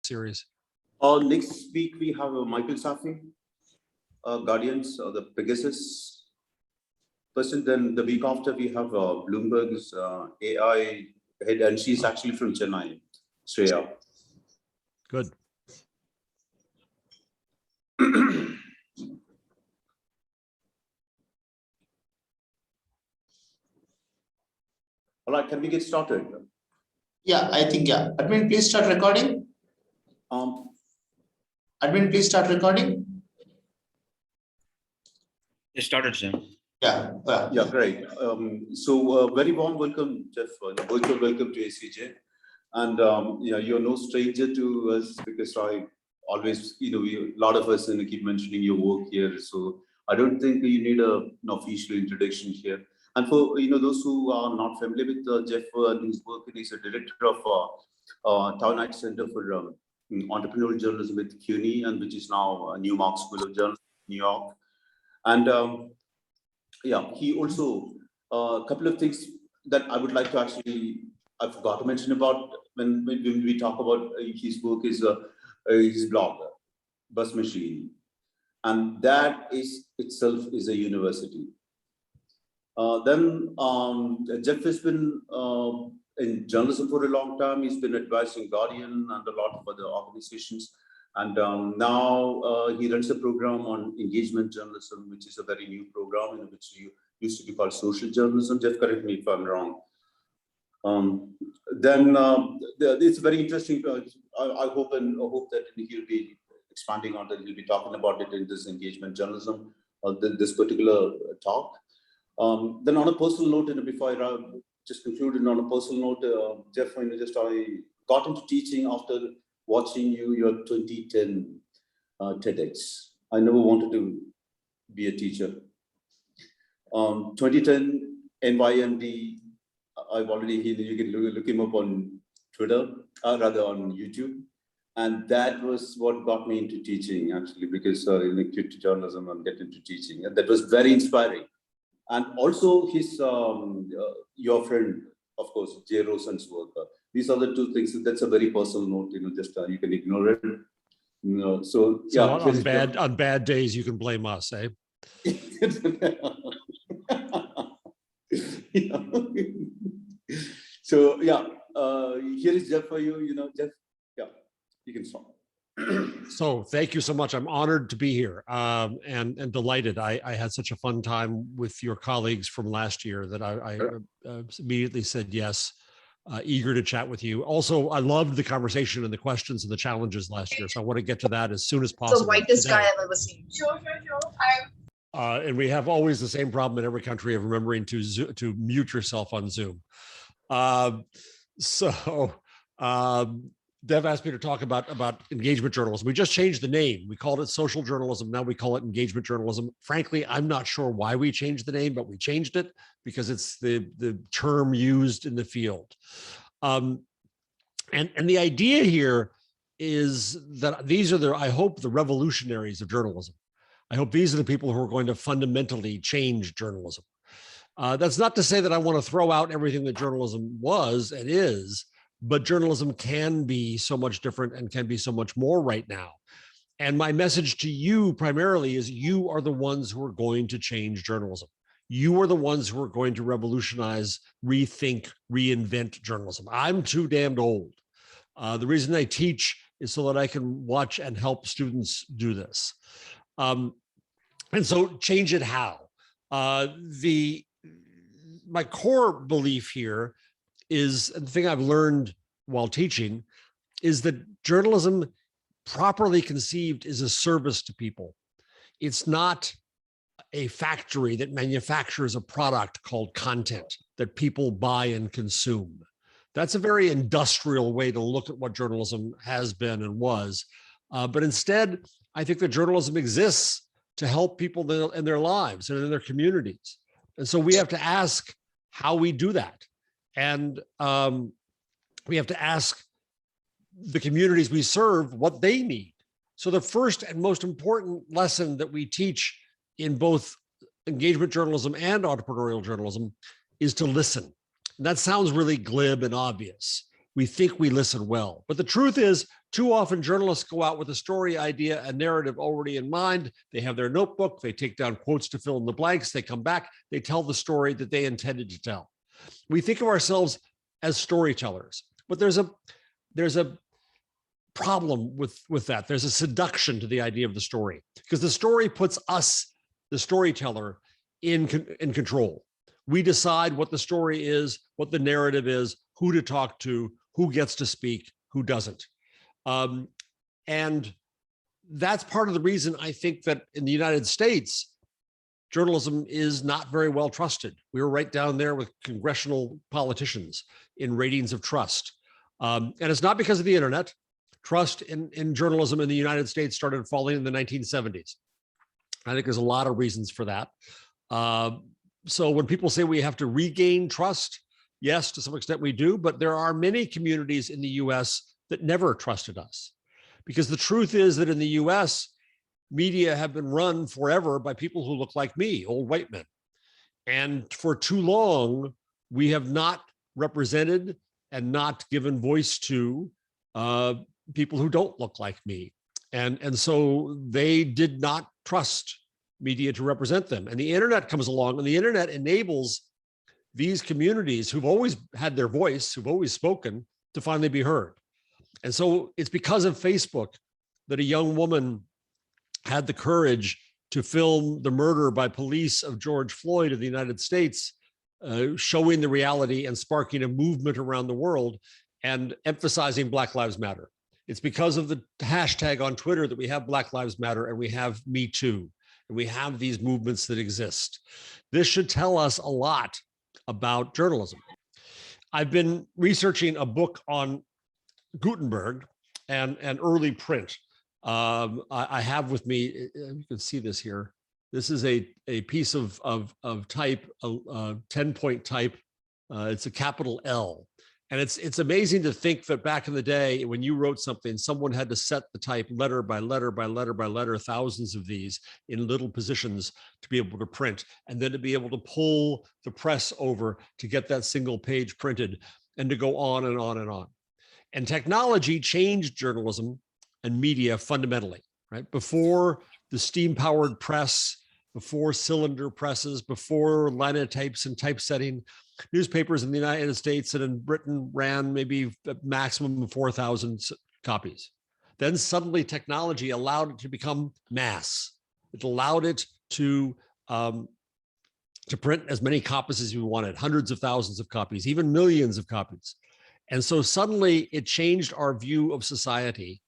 series? Next week, we have Michael Safi, Guardians, the Pegasus person. Then the week after, we have Bloomberg's AI head, and she's actually from Chennai, Shreya. Good. All right, can we get started? Yeah, I think, yeah. Admin, please start recording. Admin, please start recording. It started, sir. Yeah. Yeah, great. So very warm welcome, Jeff. Welcome to ACJ. And yeah, you're no stranger to us because I always, a lot of us keep mentioning your work here. So I don't think you need an official introduction here. And for those who are not familiar with Jeff and his work, he's a director of Townite Center for Entrepreneurial Journalism with CUNY, and which is now a Newmark School of Journalism in New York. And yeah, he also a couple of things that I would like to I forgot to mention about when we talk about his work is his blog, Bus Machine, and that itself is a university. Then Jeff has been in journalism for a long time. He's been advising Guardian and a lot of other organizations. And now he runs a program on engagement journalism, which is a very new program, which used to be called social journalism. Jeff, correct me if I'm wrong. Then it's very interesting. I hope that he'll be expanding on that. He'll be talking about it in this engagement journalism, this particular talk. Then on a personal note, before I just concluded on a personal note, Jeff, I got into teaching after watching your 2010 TEDx. I never wanted to be a teacher. 2010 NYMD, I've already, you can look him up on Twitter, rather on YouTube. And that was what got me into teaching, actually, because quit journalism and get into teaching. And that was very inspiring. And also his, your friend, of course, Jay Rosen's work. These are the two things. That's a very personal note. Just you can ignore it. So yeah. On bad days, you can blame us, eh? Yeah. So yeah, here is Jeff for you. Jeff. Yeah, you can stop. So thank you so much. I'm honored to be here and delighted. I had such a fun time with your colleagues from last year that I immediately said yes, eager to chat with you. Also, I loved the conversation and the questions and the challenges last year. So I want to get to that as soon as possible. The whitest guy I've ever seen. Sure. And we have always the same problem in every country of remembering to mute yourself on Zoom. Dev asked me to talk about engagement journalism. We just changed the name. We called it social journalism. Now we call it engagement journalism. Frankly, I'm not sure why we changed the name, but we changed it because it's the term used in the field. And the idea here is that these are I hope, the revolutionaries of journalism. I hope these are the people who are going to fundamentally change journalism. That's not to say that I want to throw out everything that journalism was and is, but journalism can be so much different and can be so much more right now. And my message to you primarily is you are the ones who are going to change journalism. You are the ones who are going to revolutionize, rethink, reinvent journalism. I'm too damned old. The reason I teach is so that I can watch and help students do this. And so change it how? My core belief here is, the thing I've learned while teaching, is that journalism properly conceived is a service to people. It's not a factory that manufactures a product called content that people buy and consume. That's a very industrial way to look at what journalism has been and was. But instead, I think that journalism exists to help people in their lives and in their communities. And so we have to ask how we do that. And we have to ask the communities we serve what they need. So the first and most important lesson that we teach in both engagement journalism and entrepreneurial journalism is to listen. And that sounds really glib and obvious. We think we listen well, but the truth is Too often journalists go out with a story idea, a narrative already in mind. They have their notebook, they take down quotes to fill in the blanks, they come back, they tell the story that they intended to tell. We think of ourselves as storytellers, but there's a problem with that. There's a seduction to the idea of the story, because the story puts us, the storyteller, in control. We decide what the story is, what the narrative is, who to talk to, who gets to speak, who doesn't. And that's part of the reason I think that in the United States, journalism is not very well trusted. We were right down there with congressional politicians in ratings of trust. And it's not because of the internet. Trust in journalism in the United States started falling in the 1970s. I think there's a lot of reasons for that. So when people say we have to regain trust, yes, to some extent we do, but there are many communities in the US that never trusted us. Because the truth is that in the US, media have been run forever by people who look like me, old white men. And for too long, we have not represented and not given voice to people who don't look like me. And so they did not trust media to represent them. And the internet comes along, and the internet enables these communities who've always had their voice, who've always spoken, to finally be heard. And so it's because of Facebook that a young woman had the courage to film the murder by police of George Floyd in the United States, showing the reality and sparking a movement around the world and emphasizing Black Lives Matter. It's because of the hashtag on Twitter that we have Black Lives Matter and we have Me Too, and we have these movements that exist. This should tell us a lot about journalism. I've been researching a book on Gutenberg and early print. I have with me, you can see this here. This is a piece of type, a 10-point type. It's a capital L. And it's amazing to think that back in the day, when you wrote something, someone had to set the type letter by letter by letter by letter, thousands of these in little positions to be able to print, and then to be able to pull the press over to get that single page printed, and to go on and on and on. And technology changed journalism and media fundamentally, right? Before the steam-powered press, before cylinder presses, before linotypes and typesetting, newspapers in the United States and in Britain ran maybe a maximum of 4,000 copies. Then suddenly technology allowed it to become mass. It allowed it to print as many copies as you wanted, hundreds of thousands of copies, even millions of copies. And so suddenly it changed our view of society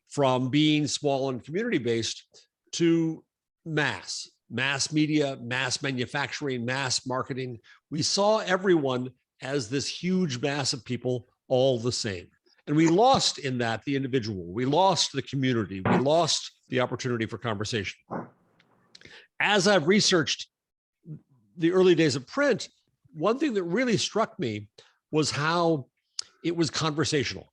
from being small and community-based to mass media, mass manufacturing, mass marketing. We saw everyone as this huge mass of people all the same. And we lost in that the individual, we lost the community, we lost the opportunity for conversation. As I've researched the early days of print, one thing that really struck me was how it was conversational.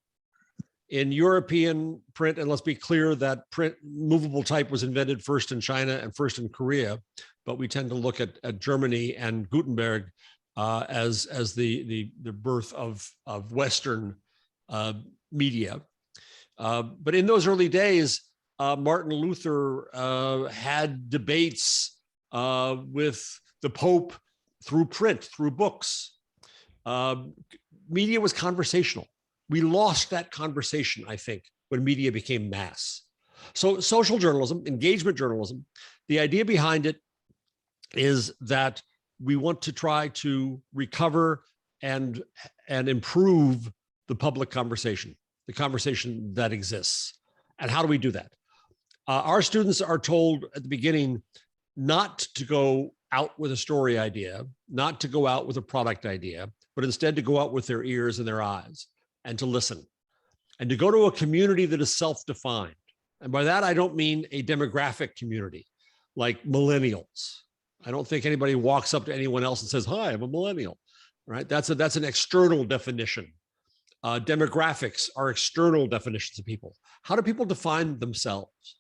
In European print, and let's be clear that print movable type was invented first in China and first in Korea, but we tend to look at Germany and Gutenberg as the birth of Western media. But in those early days, Martin Luther had debates with the Pope through print, through books. Media was conversational. We lost that conversation, I think, when media became mass. So social journalism, engagement journalism, the idea behind it is that we want to try to recover and improve the public conversation, the conversation that exists. And how do we do that? Our students are told at the beginning not to go out with a story idea, not to go out with a product idea, but instead to go out with their ears and their eyes, and to listen, and to go to a community that is self-defined. And by that, I don't mean a demographic community like millennials. I don't think anybody walks up to anyone else and says, "Hi, I'm a millennial," right? That's an external definition. Demographics are external definitions of people. How do people define themselves?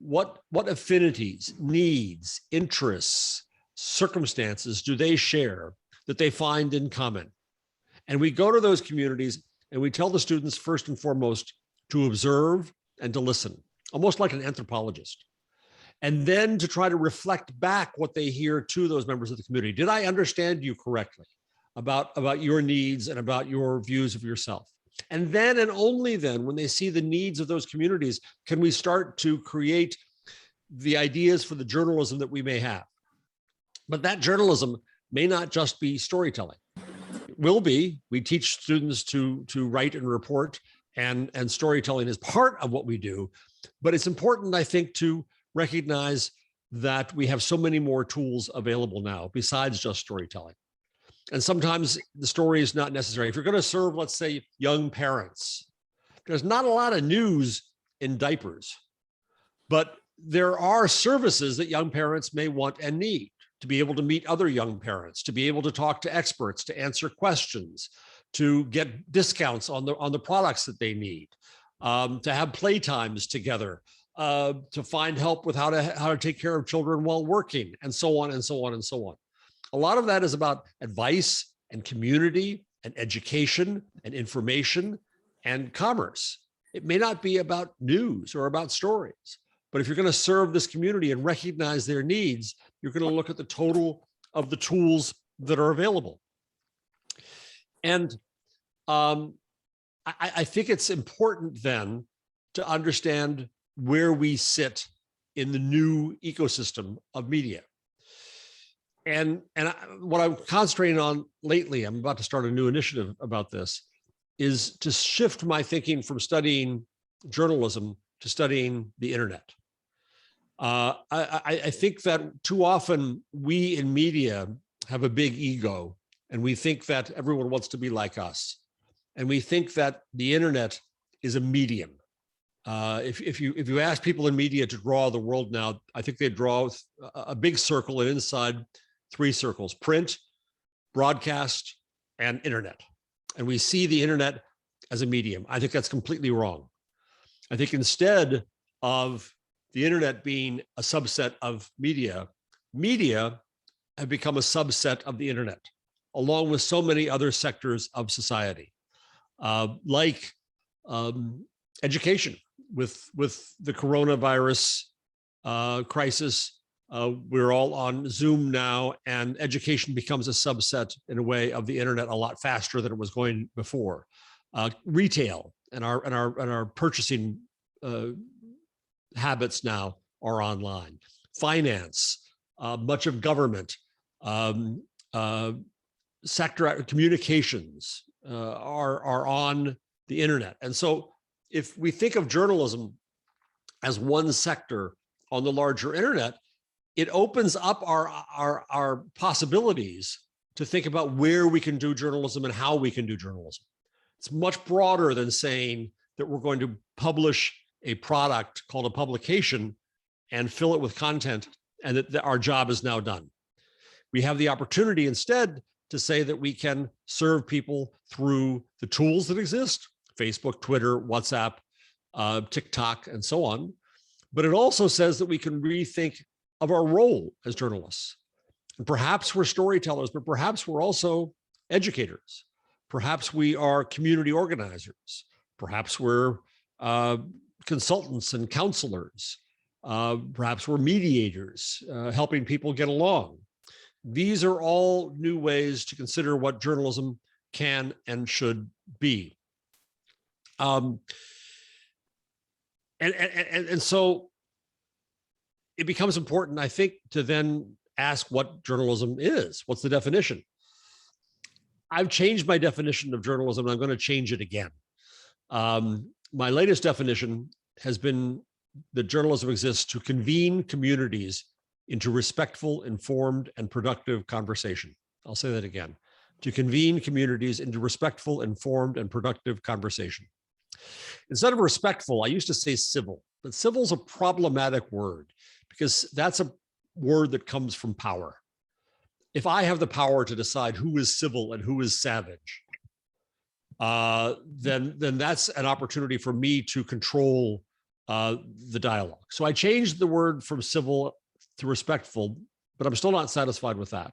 What affinities, needs, interests, circumstances do they share that they find in common? And we go to those communities and we tell the students, first and foremost, to observe and to listen, almost like an anthropologist, and then to try to reflect back what they hear to those members of the community. Did I understand you correctly about your needs and about your views of yourself? And then, and only then, when they see the needs of those communities, can we start to create the ideas for the journalism that we may have. But that journalism may not just be storytelling. It will be. We teach students to write and report, and storytelling is part of what we do. But it's important, I think, to recognize that we have so many more tools available now besides just storytelling. And sometimes the story is not necessary. If you're going to serve, let's say, young parents, there's not a lot of news in diapers, but there are services that young parents may want and need, to be able to meet other young parents, to be able to talk to experts, to answer questions, to get discounts on the products that they need, to have playtimes together, to find help with how to take care of children while working, and so on and so on and so on. A lot of that is about advice and community and education and information and commerce. It may not be about news or about stories, but if you're going to serve this community and recognize their needs, you're going to look at the total of the tools that are available. And I think it's important then to understand where we sit in the new ecosystem of media. And what I'm concentrating on lately, I'm about to start a new initiative about this, is to shift my thinking from studying journalism to studying the internet. I think that too often we in media have a big ego, and we think that everyone wants to be like us. And we think that the internet is a medium. If you ask people in media to draw the world now, I think they draw a big circle, and inside 3 circles: print, broadcast, and internet. And we see the internet as a medium. I think that's completely wrong. I think instead of the internet being a subset of media, media have become a subset of the internet, along with so many other sectors of society, like education. With the coronavirus crisis, we're all on Zoom now, and education becomes a subset in a way of the internet a lot faster than it was going before. Retail and our purchasing habits now are online. Finance, much of government, sector communications are on the internet. And so if we think of journalism as one sector on the larger internet, it opens up our possibilities to think about where we can do journalism and how we can do journalism. It's much broader than saying that we're going to publish a product called a publication and fill it with content, and that our job is now done. We have the opportunity instead to say that we can serve people through the tools that exist: Facebook, Twitter, WhatsApp, TikTok, and so on. But it also says that we can rethink of our role as journalists. And perhaps we're storytellers, but perhaps we're also educators. Perhaps we are community organizers. Perhaps we're consultants and counselors. Perhaps we're mediators, helping people get along. These are all new ways to consider what journalism can and should be. And so it becomes important, I think, to then ask what journalism is. What's the definition? I've changed my definition of journalism, and I'm going to change it again. My latest definition has been that journalism exists to convene communities into respectful, informed, and productive conversation. I'll say that again: to convene communities into respectful, informed, and productive conversation. Instead of respectful, I used to say civil, but civil is a problematic word because that's a word that comes from power. If I have the power to decide who is civil and who is savage, then that's an opportunity for me to control the dialogue. So I changed the word from civil to respectful, but I'm still not satisfied with that.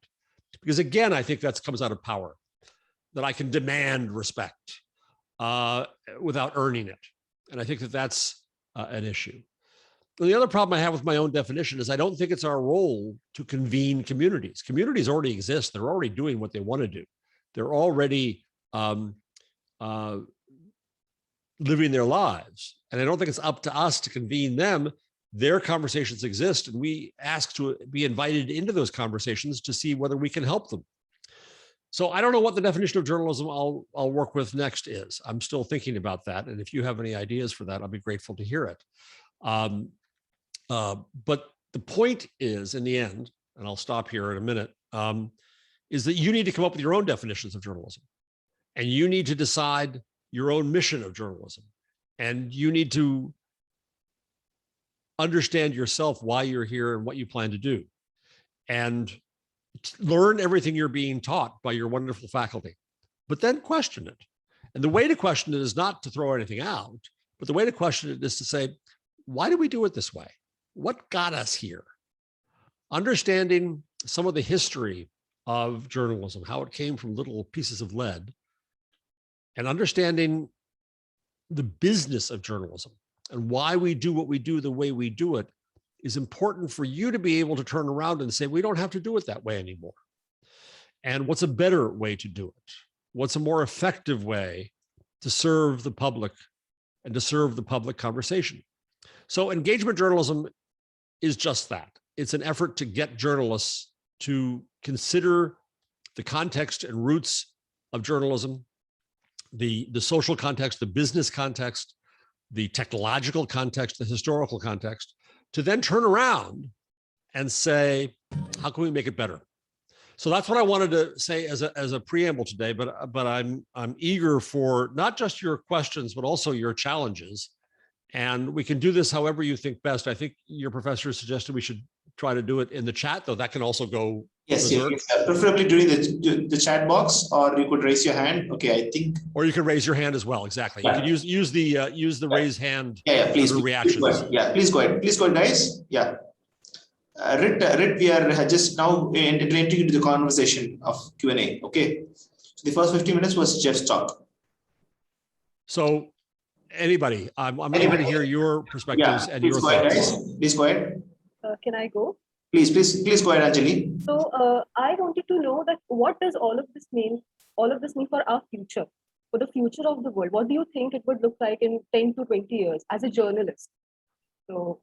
Because again, I think that comes out of power, that I can demand respect without earning it. And I think that that's an issue. And the other problem I have with my own definition is I don't think it's our role to convene communities. Communities already exist. They're already doing what they want to do. They're already living their lives. And I don't think it's up to us to convene them. Their conversations exist, and we ask to be invited into those conversations to see whether we can help them. So I don't know what the definition of journalism I'll work with next is. I'm still thinking about that. And if you have any ideas for that, I'll be grateful to hear it. But the point is, in the end, and I'll stop here in a minute, is that you need to come up with your own definitions of journalism. And you need to decide your own mission of journalism. And you need to understand yourself why you're here and what you plan to do. And learn everything you're being taught by your wonderful faculty, but then question it. And the way to question it is not to throw anything out, but the way to question it is to say, why do we do it this way? What got us here? Understanding some of the history of journalism, how it came from little pieces of lead, and understanding the business of journalism and why we do what we do the way we do it is important for you to be able to turn around and say, we don't have to do it that way anymore. And what's a better way to do it? What's a more effective way to serve the public and to serve the public conversation? So engagement journalism is just that. It's an effort to get journalists to consider the context and roots of journalism, the social context, the business context, the technological context, the historical context, to then turn around and say, how can we make it better? So that's what I wanted to say as a preamble today, but I'm eager for not just your questions, but also your challenges. And we can do this however you think best. I think your professor suggested we should try to do it in the chat, though that can also go. Yes, preferably during the chat box, or you could raise your hand. Okay, I think. Or you can raise your hand as well. Exactly. Yeah. You can use the raise hand. Yeah, please. Reactions. Please go ahead. Please go ahead, guys. Yeah. Rit, we are just now entering into the conversation of Q&A. Okay. So the first 15 minutes was Jeff's talk. So anybody, I'm eager to hear your perspectives and your thoughts. Please go ahead. Can I go? Please go ahead, Anjali. So I wanted to know that what does all of this mean for our future, for the future of the world? What do you think it would look like in 10 to 20 years as a journalist? So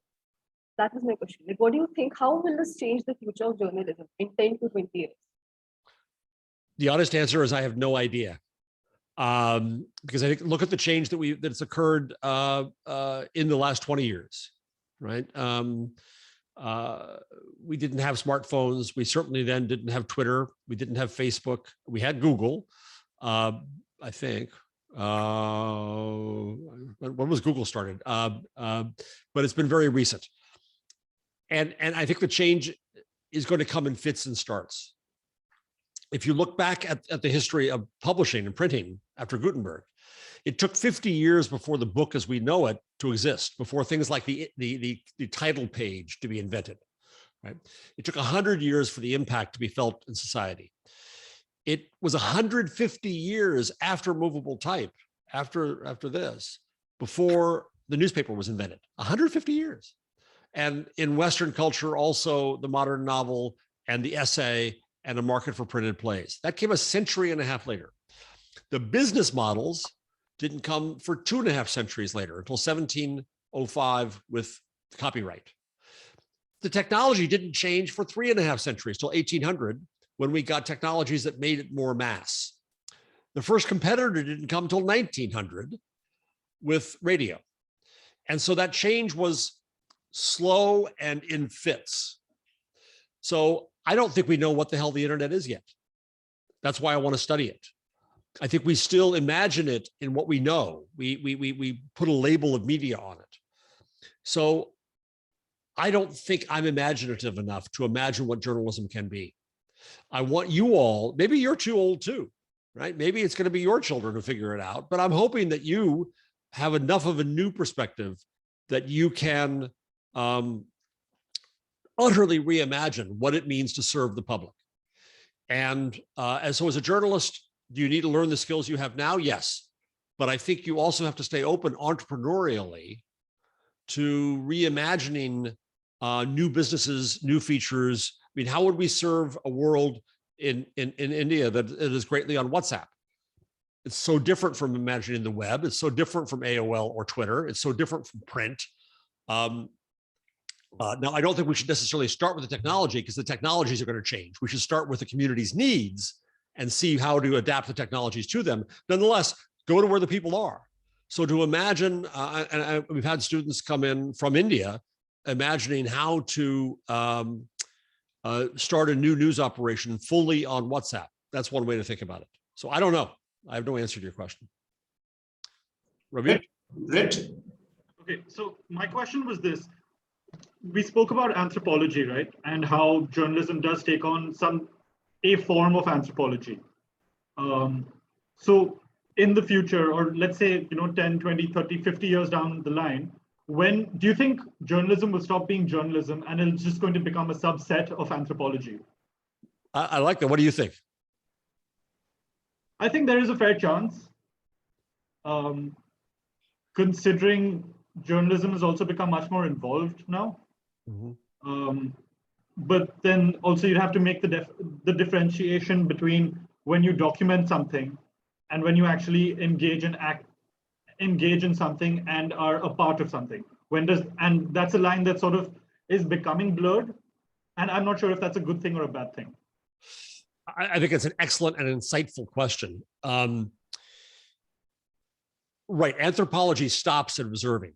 that is my question. Like, what do you think? How will this change the future of journalism in 10 to 20 years? The honest answer is I have no idea. Because I think look at the change that's occurred in the last 20 years, right? We didn't have smartphones. We certainly then didn't have Twitter. We didn't have Facebook. We had Google, I think. When was Google started? But it's been very recent. And I think the change is going to come in fits and starts. If you look back at the history of publishing and printing after Gutenberg, it took 50 years before the book as we know it to exist, before things like the title page to be invented, right? It took 100 years for the impact to be felt in society. It was 150 years after movable type, after this, before the newspaper was invented, 150 years. And in Western culture, also the modern novel and the essay and a market for printed plays. That came a century and a half later. The business models didn't come for 2.5 centuries later, until 1705 with copyright. The technology didn't change for 3.5 centuries, till 1800, when we got technologies that made it more mass. The first competitor didn't come till 1900 with radio. And so that change was slow and in fits. So I don't think we know what the hell the internet is yet. That's why I want to study it. I think we still imagine it in what we know. We put a label of media on it. So I don't think I'm imaginative enough to imagine what journalism can be. I want you all, maybe you're too old too, right? Maybe it's going to be your children who figure it out, but I'm hoping that you have enough of a new perspective that you can utterly reimagine what it means to serve the public. And so as a journalist, do you need to learn the skills you have now? Yes. but I think you also have to stay open entrepreneurially to reimagining new businesses, new features. I mean, how would we serve a world in India that is greatly on WhatsApp? It's so different from imagining the web. It's so different from AOL or Twitter. It's so different from print. Now, I don't think we should necessarily start with the technology because the technologies are going to change. We should start with the community's needs and see how to adapt the technologies to them. Nonetheless, go to where the people are. So to imagine, and we've had students come in from India, imagining how to start a new news operation fully on WhatsApp. That's one way to think about it. So I don't know. I have no answer to your question. Ravi? Rich? Okay, so my question was this. We spoke about anthropology, right? And how journalism does take on a form of anthropology. So in the future, or let's say, 10, 20, 30, 50 years down the line, when do you think journalism will stop being journalism and it's just going to become a subset of anthropology? I like that. What do you think? I think there is a fair chance, considering journalism has also become much more involved now. Mm-hmm. But then also you have to make the differentiation between when you document something and when you actually engage in something and are a part of something. And that's a line that sort of is becoming blurred. And I'm not sure if that's a good thing or a bad thing. I think it's an excellent and insightful question. Right, anthropology stops at observing.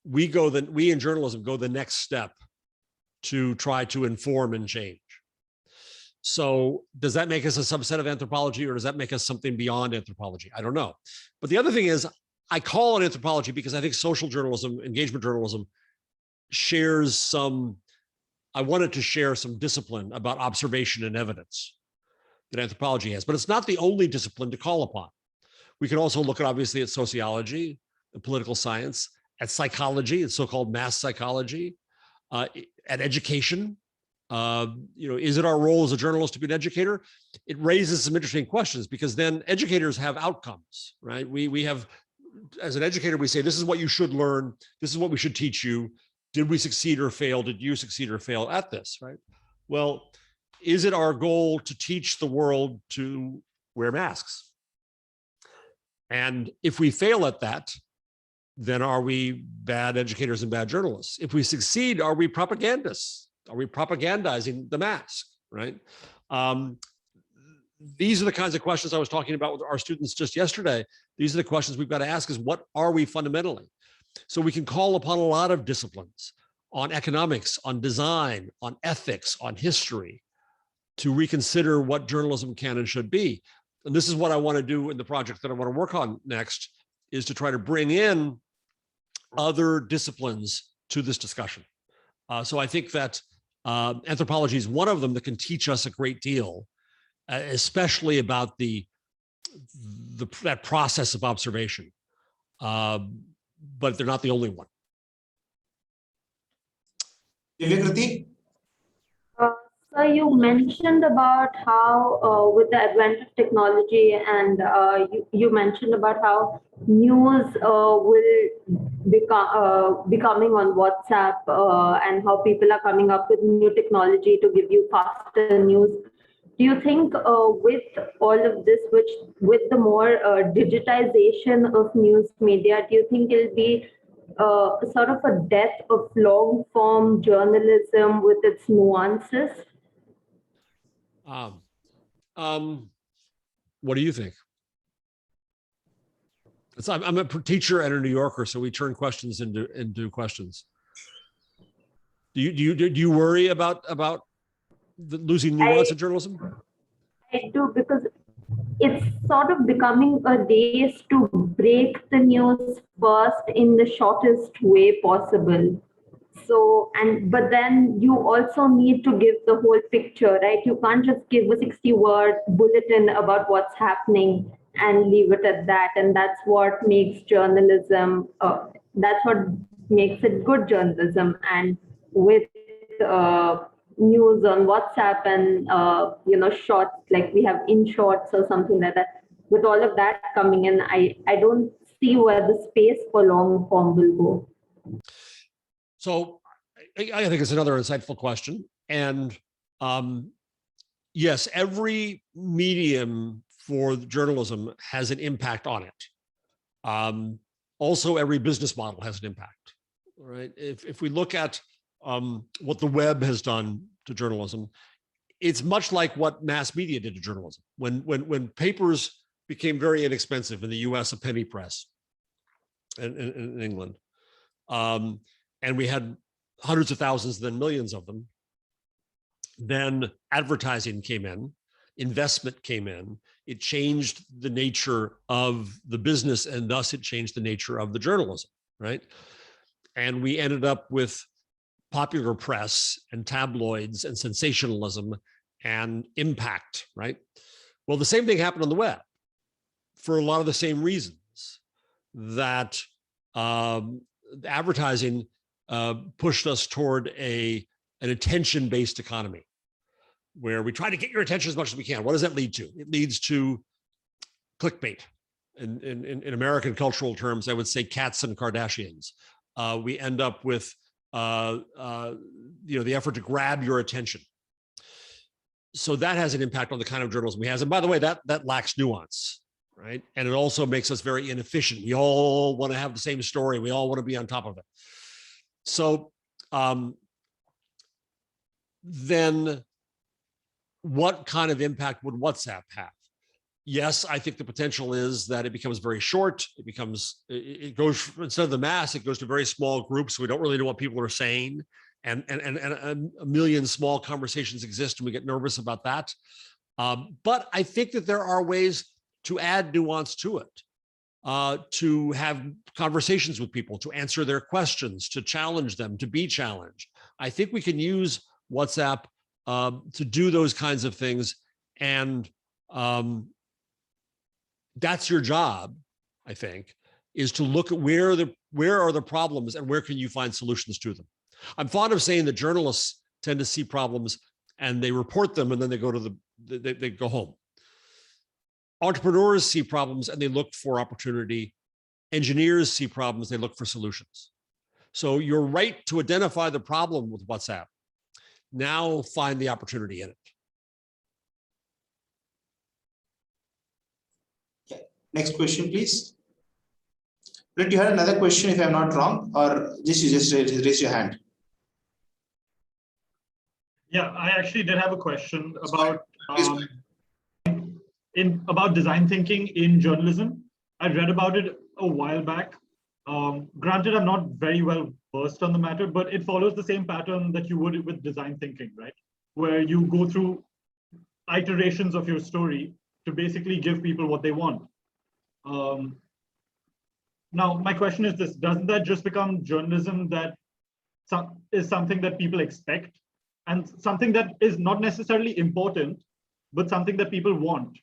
We in journalism go the next step to try to inform and change. So does that make us a subset of anthropology, or does that make us something beyond anthropology? I don't know. But the other thing is, I call it anthropology because I think social journalism, engagement journalism, I wanted to share some discipline about observation and evidence that anthropology has, but it's not the only discipline to call upon. We can also look at, obviously, at sociology, at political science, at psychology, it's so-called mass psychology, at education. Is it our role as a journalist to be an educator? It raises some interesting questions because then educators have outcomes, right? We have, as an educator, we say, this is what you should learn. This is what we should teach you. Did we succeed or fail? Did you succeed or fail at this, right? Well, is it our goal to teach the world to wear masks? And if we fail at that, then are we bad educators and bad journalists? If we succeed, are we propagandists? Are we propagandizing the mask, right? These are the kinds of questions I was talking about with our students just yesterday. These are the questions we've got to ask is, what are we fundamentally? So we can call upon a lot of disciplines on economics, on design, on ethics, on history, to reconsider what journalism can and should be. And this is what I want to do in the project that I want to work on next, is to try to bring in other disciplines to this discussion. So I think that anthropology is one of them that can teach us a great deal, especially about that process of observation. But they're not the only one. Divyakruti? So you mentioned about how with the advent of technology, and you mentioned about how news will becoming on WhatsApp and how people are coming up with new technology to give you faster news. Do you think with all of this, with the more digitization of news media, do you think it'll be sort of a death of long form journalism with its nuances? What do you think? I'm a teacher and a New Yorker, so we turn questions into questions. Do you worry about losing nuance in journalism? I do, because it's sort of becoming a race to break the news first in the shortest way possible. So, but then you also need to give the whole picture, right? You can't just give a 60-word bulletin about what's happening and leave it at that. And that's what makes journalism, that's what makes it good journalism. And with news on WhatsApp and, shorts, like we have in shorts or something like that, with all of that coming in, I don't see where the space for long form will go. So I think it's another insightful question. And yes, every medium for journalism has an impact on it. Also, every business model has an impact, right? If we look at what the web has done to journalism, it's much like what mass media did to journalism. When papers became very inexpensive in the US, a penny press in England, and we had hundreds of thousands, then millions of them, then advertising came in, investment came in, it changed the nature of the business, and thus it changed the nature of the journalism, right? And we ended up with popular press and tabloids and sensationalism and impact, right? Well, the same thing happened on the web for a lot of the same reasons that advertising pushed us toward an attention-based economy, where we try to get your attention as much as we can. What does that lead to? It leads to clickbait. In American cultural terms, I would say cats and Kardashians. We end up with the effort to grab your attention. So that has an impact on the kind of journalism we have. And by the way, that lacks nuance, right? And it also makes us very inefficient. We all want to have the same story. We all want to be on top of it. So then what kind of impact would WhatsApp have? Yes, I think the potential is that it becomes very short. It goes, instead of the mass, it goes to very small groups. We don't really know what people are saying. And a million small conversations exist, and we get nervous about that. But I think that there are ways to add nuance to it, to have conversations with people, to answer their questions, to challenge them, to be challenged. I think we can use WhatsApp to do those kinds of things. And that's your job, I think, is to look at where are the problems and where can you find solutions to them. I'm fond of saying that journalists tend to see problems and they report them, and then they go to they go home. Entrepreneurs see problems and they look for opportunity. Engineers see problems, they look for solutions. So you're right to identify the problem with WhatsApp. Now find the opportunity in it. Okay. Next question, please. Brett, you had another question, if I'm not wrong, or you just raise your hand. Yeah, I actually did have a question about about design thinking in journalism. I read about it a while back. Granted, I'm not very well versed on the matter, but it follows the same pattern that you would with design thinking, right? Where you go through iterations of your story to basically give people what they want. Now, my question is this: doesn't that just become journalism that is something that people expect, and something that is not necessarily important, but something that people want?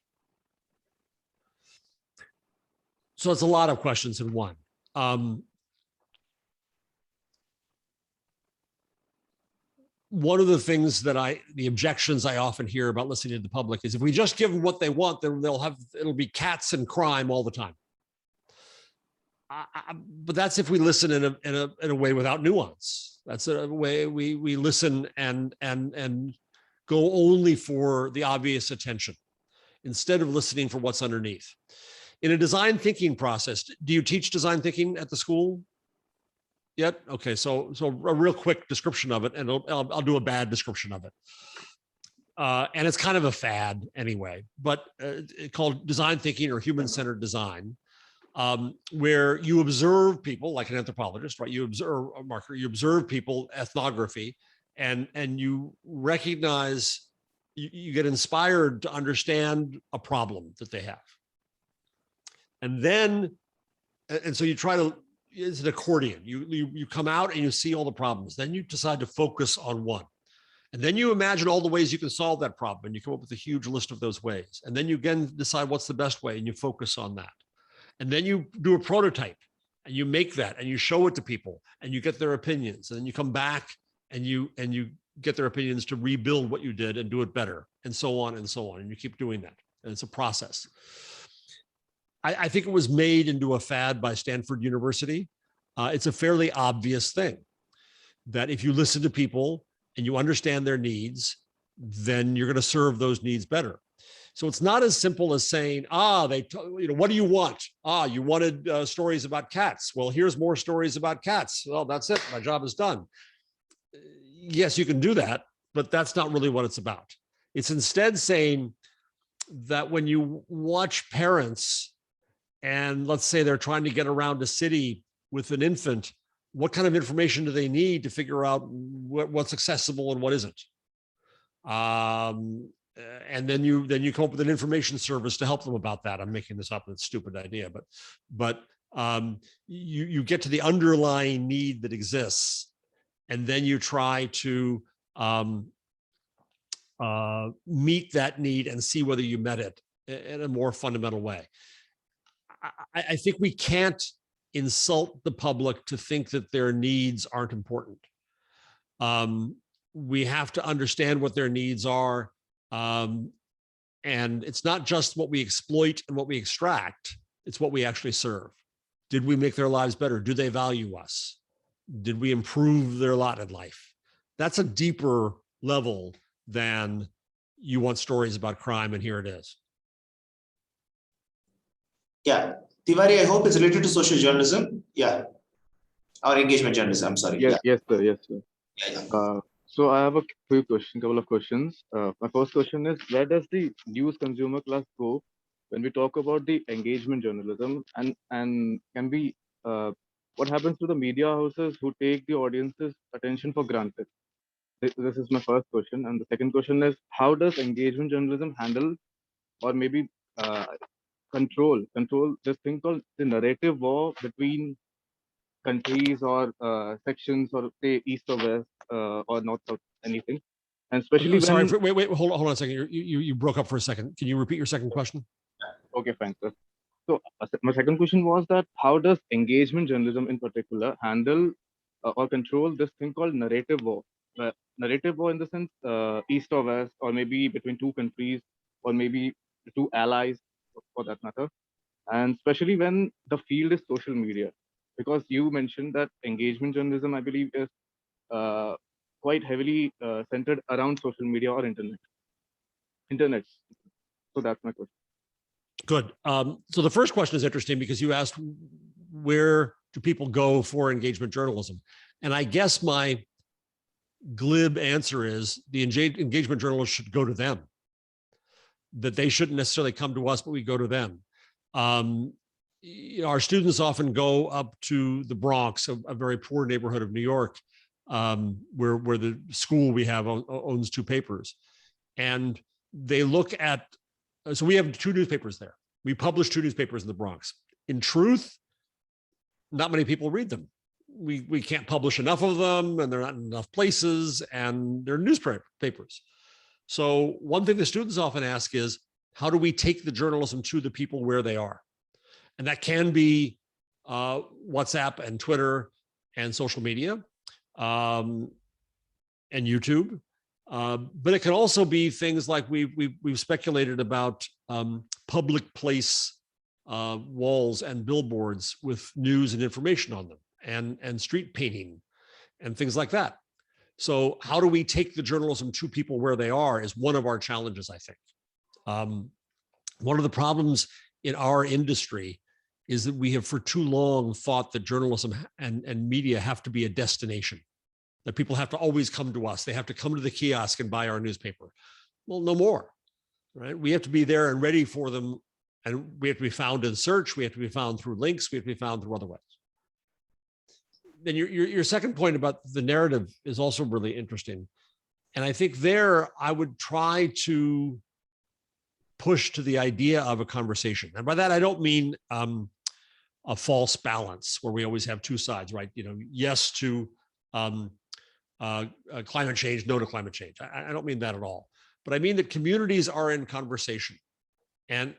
So it's a lot of questions in one. One of the things that the objections I often hear about listening to the public is if we just give them what they want, then it'll be cats and crime all the time. But that's if we listen in a way without nuance. That's a way we listen and go only for the obvious attention instead of listening for what's underneath. In a design thinking process, do you teach design thinking at the school yet? Okay, so a real quick description of it, and I'll do a bad description of it. And it's kind of a fad anyway, but called design thinking or human-centered design. Where you observe people like an anthropologist, right? You observe a marker, you observe people, ethnography, and you recognize, you get inspired to understand a problem that they have. And so you try to, it's an accordion. You come out and you see all the problems. Then you decide to focus on one. And then you imagine all the ways you can solve that problem, and you come up with a huge list of those ways. And then you again decide what's the best way, and you focus on that. And then you do a prototype and you make that and you show it to people and you get their opinions. And then you come back and you get their opinions to rebuild what you did and do it better, and so on and so on. And you keep doing that. And it's a process. I think it was made into a fad by Stanford University. It's a fairly obvious thing that if you listen to people and you understand their needs, then you're going to serve those needs better. So it's not as simple as saying, what do you want? You wanted stories about cats. Well, here's more stories about cats. Well, that's it. My job is done. Yes, you can do that, but that's not really what it's about. It's instead saying that when you watch parents and let's say they're trying to get around a city with an infant, what kind of information do they need to figure out what's accessible and what isn't? And then you come up with an information service to help them about that. I'm making this up, it's a stupid idea, but you get to the underlying need that exists, and then you try to meet that need and see whether you met it in a more fundamental way. I think we can't insult the public to think that their needs aren't important. We have to understand what their needs are. And it's not just what we exploit and what we extract, it's what we actually serve. Did we make their lives better? Do they value us? Did we improve their lot in life? That's a deeper level than you want stories about crime and here it is. Yeah, Tiwari, I hope it's related to social journalism. Yeah, or engagement journalism. I'm sorry. Yes, Yeah. yes, sir. Yes, sir. Yeah. So I have a couple of questions. My first question is, where does the news consumer class go when we talk about the engagement journalism, and can we what happens to the media houses who take the audience's attention for granted? This is my first question, and the second question is, how does engagement journalism handle or maybe control this thing called the narrative war between countries or sections, or say east or west or north south, anything, and especially sorry, when, wait, hold on a second. You broke up for a second. Can you repeat your second question? okay, fine, sir. So my second question was that how does engagement journalism in particular handle or control this thing called narrative war? Narrative war in the sense east or west, or maybe between two countries, or maybe two allies for that matter, and especially when the field is social media, because you mentioned that engagement journalism, I believe, is quite heavily centered around social media or internet. So that's my question. Good. So the first question is interesting because you asked, where do people go for engagement journalism? And I guess my glib answer is the engagement journalists should go to them, that they shouldn't necessarily come to us, but we go to them. Our students often go up to the Bronx, a very poor neighborhood of New York, where the school we have owns two papers. And they look at, so we have two newspapers there. We publish two newspapers in the Bronx. In truth, not many people read them. We can't publish enough of them, and they're not in enough places, and they're newspapers. So one thing the students often ask is, how do we take the journalism to the people where they are? And that can be WhatsApp and Twitter and social media and YouTube. But it can also be things like we've speculated about public place walls and billboards with news and information on them, and street painting and things like that. So how do we take the journalism to people where they are is one of our challenges, I think. One of the problems in our industry is that we have for too long thought that journalism and media have to be a destination, that people have to always come to us. They have to come to the kiosk and buy our newspaper. Well, no more, right? We have to be there and ready for them. And we have to be found in search. We have to be found through links. We have to be found through other ways. Then your second point about the narrative is also really interesting. And I think there I would try to push to the idea of a conversation. And by that, I don't mean a false balance where we always have two sides, right? Yes to climate change, no to climate change. I don't mean that at all. But I mean that communities are in conversation. And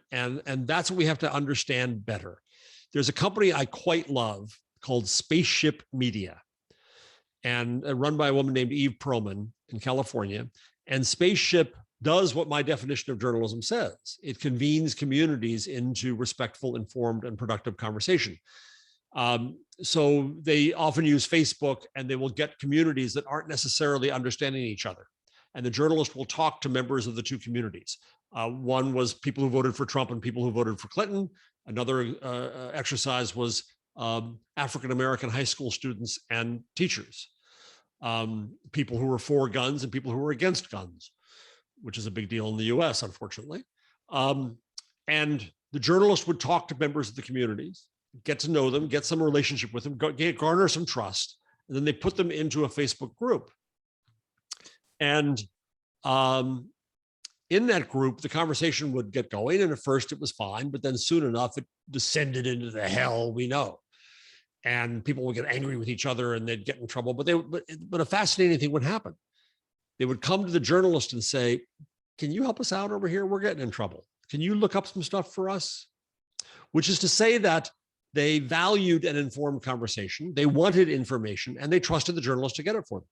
that's what we have to understand better. There's a company I quite love called Spaceship Media, and run by a woman named Eve Perlman in California. And Spaceship does what my definition of journalism says. It convenes communities into respectful, informed, and productive conversation. So they often use Facebook, and they will get communities that aren't necessarily understanding each other. And the journalist will talk to members of the two communities. One was people who voted for Trump and people who voted for Clinton. Another exercise was African-American high school students and teachers, people who were for guns and people who were against guns, which is a big deal in the US, unfortunately. And the journalist would talk to members of the communities, get to know them, get some relationship with them, garner some trust, and then they put them into a Facebook group. And in that group, the conversation would get going, and at first it was fine, but then soon enough, it descended into the hell we know. And people would get angry with each other and they'd get in trouble, but a fascinating thing would happen. They would come to the journalist and say, can you help us out over here? We're getting in trouble. Can you look up some stuff for us? Which is to say that they valued an informed conversation, they wanted information, and they trusted the journalist to get it for them.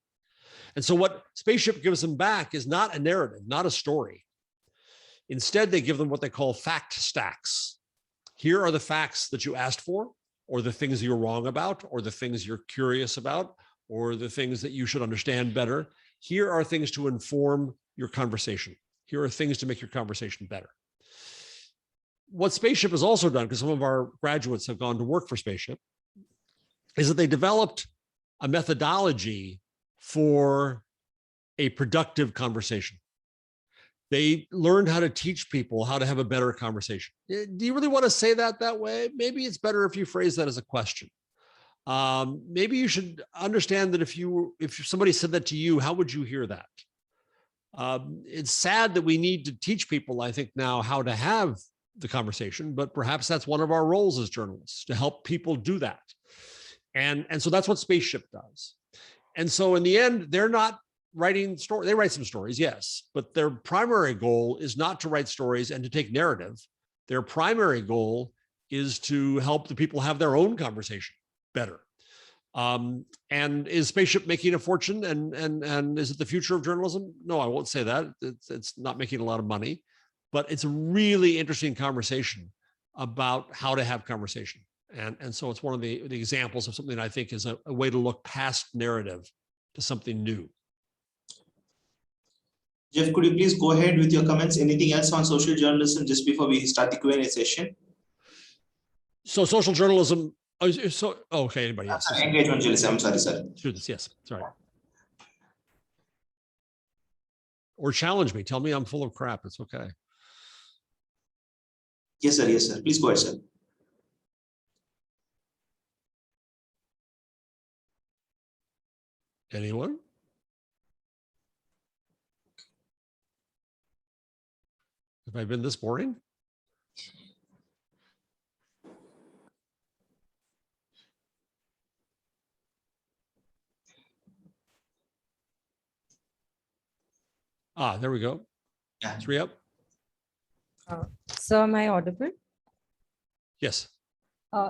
And so what Spaceship gives them back is not a narrative, not a story. Instead, they give them what they call fact stacks. Here are the facts that you asked for, or the things you're wrong about, or the things you're curious about, or the things that you should understand better. Here are things to inform your conversation. Here are things to make your conversation better. What Spaceship has also done, because some of our graduates have gone to work for Spaceship, is that they developed a methodology for a productive conversation. They learned how to teach people how to have a better conversation. Do you really want to say that way? Maybe it's better if you phrase that as a question. Maybe you should understand that if somebody said that to you, how would you hear that? It's sad that we need to teach people, I think, now how to have the conversation, but perhaps that's one of our roles as journalists, to help people do that. And so that's what Spaceship does. And so in the end, they're not writing stories. They write some stories, yes, but their primary goal is not to write stories and to take narrative. Their primary goal is to help the people have their own conversation better. And is Spaceship making a fortune? And is it the future of journalism? No, I won't say that. It's not making a lot of money, but it's a really interesting conversation about how to have conversation. And so it's one of the examples of something I think is a way to look past narrative to something new. Jeff, could you please go ahead with your comments? Anything else on social journalism just before we start the Q&A session? So social journalism, okay, anybody else? Engagement journalism, I'm sorry, sir. Students, yes, sorry. Or challenge me, tell me I'm full of crap, it's okay. Yes, sir, please go ahead, sir. Anyone? Have I been this boring? There we go. Yeah. 3 up. So am I audible? Yes.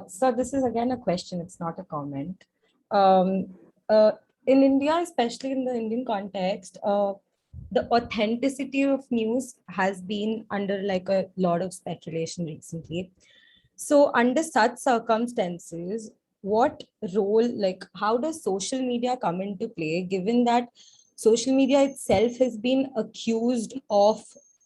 So this is again a question, it's not a comment. In India, especially in the Indian context, the authenticity of news has been under like a lot of speculation recently. So under such circumstances, what role, like how does social media come into play, given that social media itself has been accused of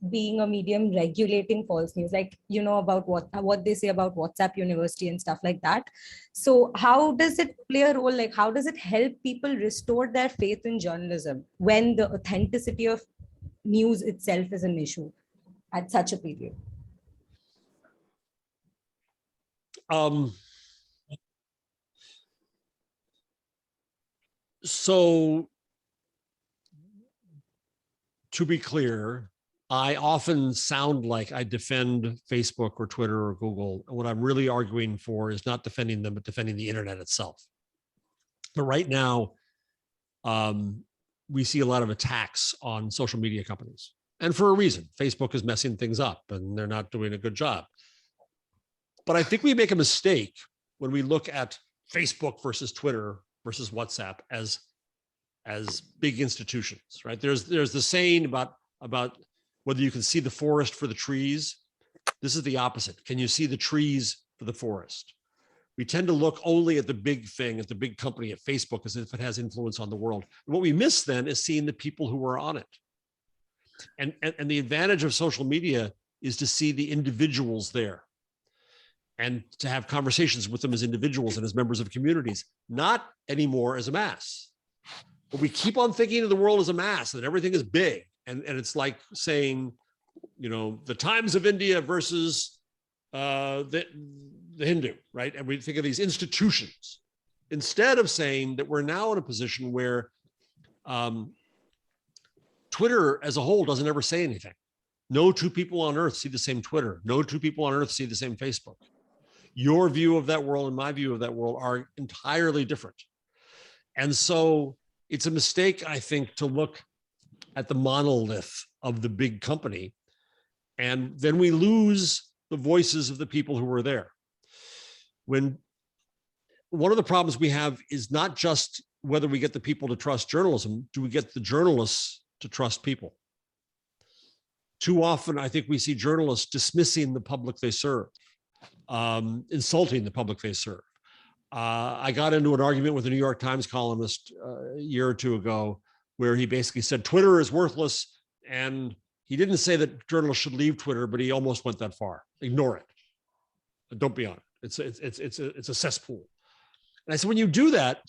being a medium regulating false news, like, you know, about what they say about WhatsApp University and stuff like that. So how does it play a role? Like, how does it help people restore their faith in journalism when the authenticity of news itself is an issue at such a period? So to be clear, I often sound like I defend Facebook or Twitter or Google. And what I'm really arguing for is not defending them, but defending the internet itself. But right now, we see a lot of attacks on social media companies. And for a reason. Facebook is messing things up and they're not doing a good job. But I think we make a mistake when we look at Facebook versus Twitter versus WhatsApp as big institutions, right? There's the saying about whether you can see the forest for the trees. This is the opposite. Can you see the trees for the forest? We tend to look only at the big thing, at the big company, at Facebook, as if it has influence on the world. And what we miss then is seeing the people who are on it. And the advantage of social media is to see the individuals there and to have conversations with them as individuals and as members of communities, not anymore as a mass. But we keep on thinking of the world as a mass, that everything is big. And it's like saying, you know, the Times of India versus the Hindu, right? And we think of these institutions instead of saying that we're now in a position where Twitter as a whole doesn't ever say anything. No two people on earth see the same Twitter. No two people on earth see the same Facebook. Your view of that world and my view of that world are entirely different. And so it's a mistake, I think, to look at the monolith of the big company. And then we lose the voices of the people who were there. When one of the problems we have is not just whether we get the people to trust journalism, do we get the journalists to trust people? Too often, I think we see journalists dismissing the public they serve, insulting the public they serve. I got into an argument with a New York Times columnist a year or two ago, where he basically said Twitter is worthless, and he didn't say that journalists should leave Twitter, but he almost went that far. Ignore it. Don't be on it. It's a cesspool. And I said, when you do that,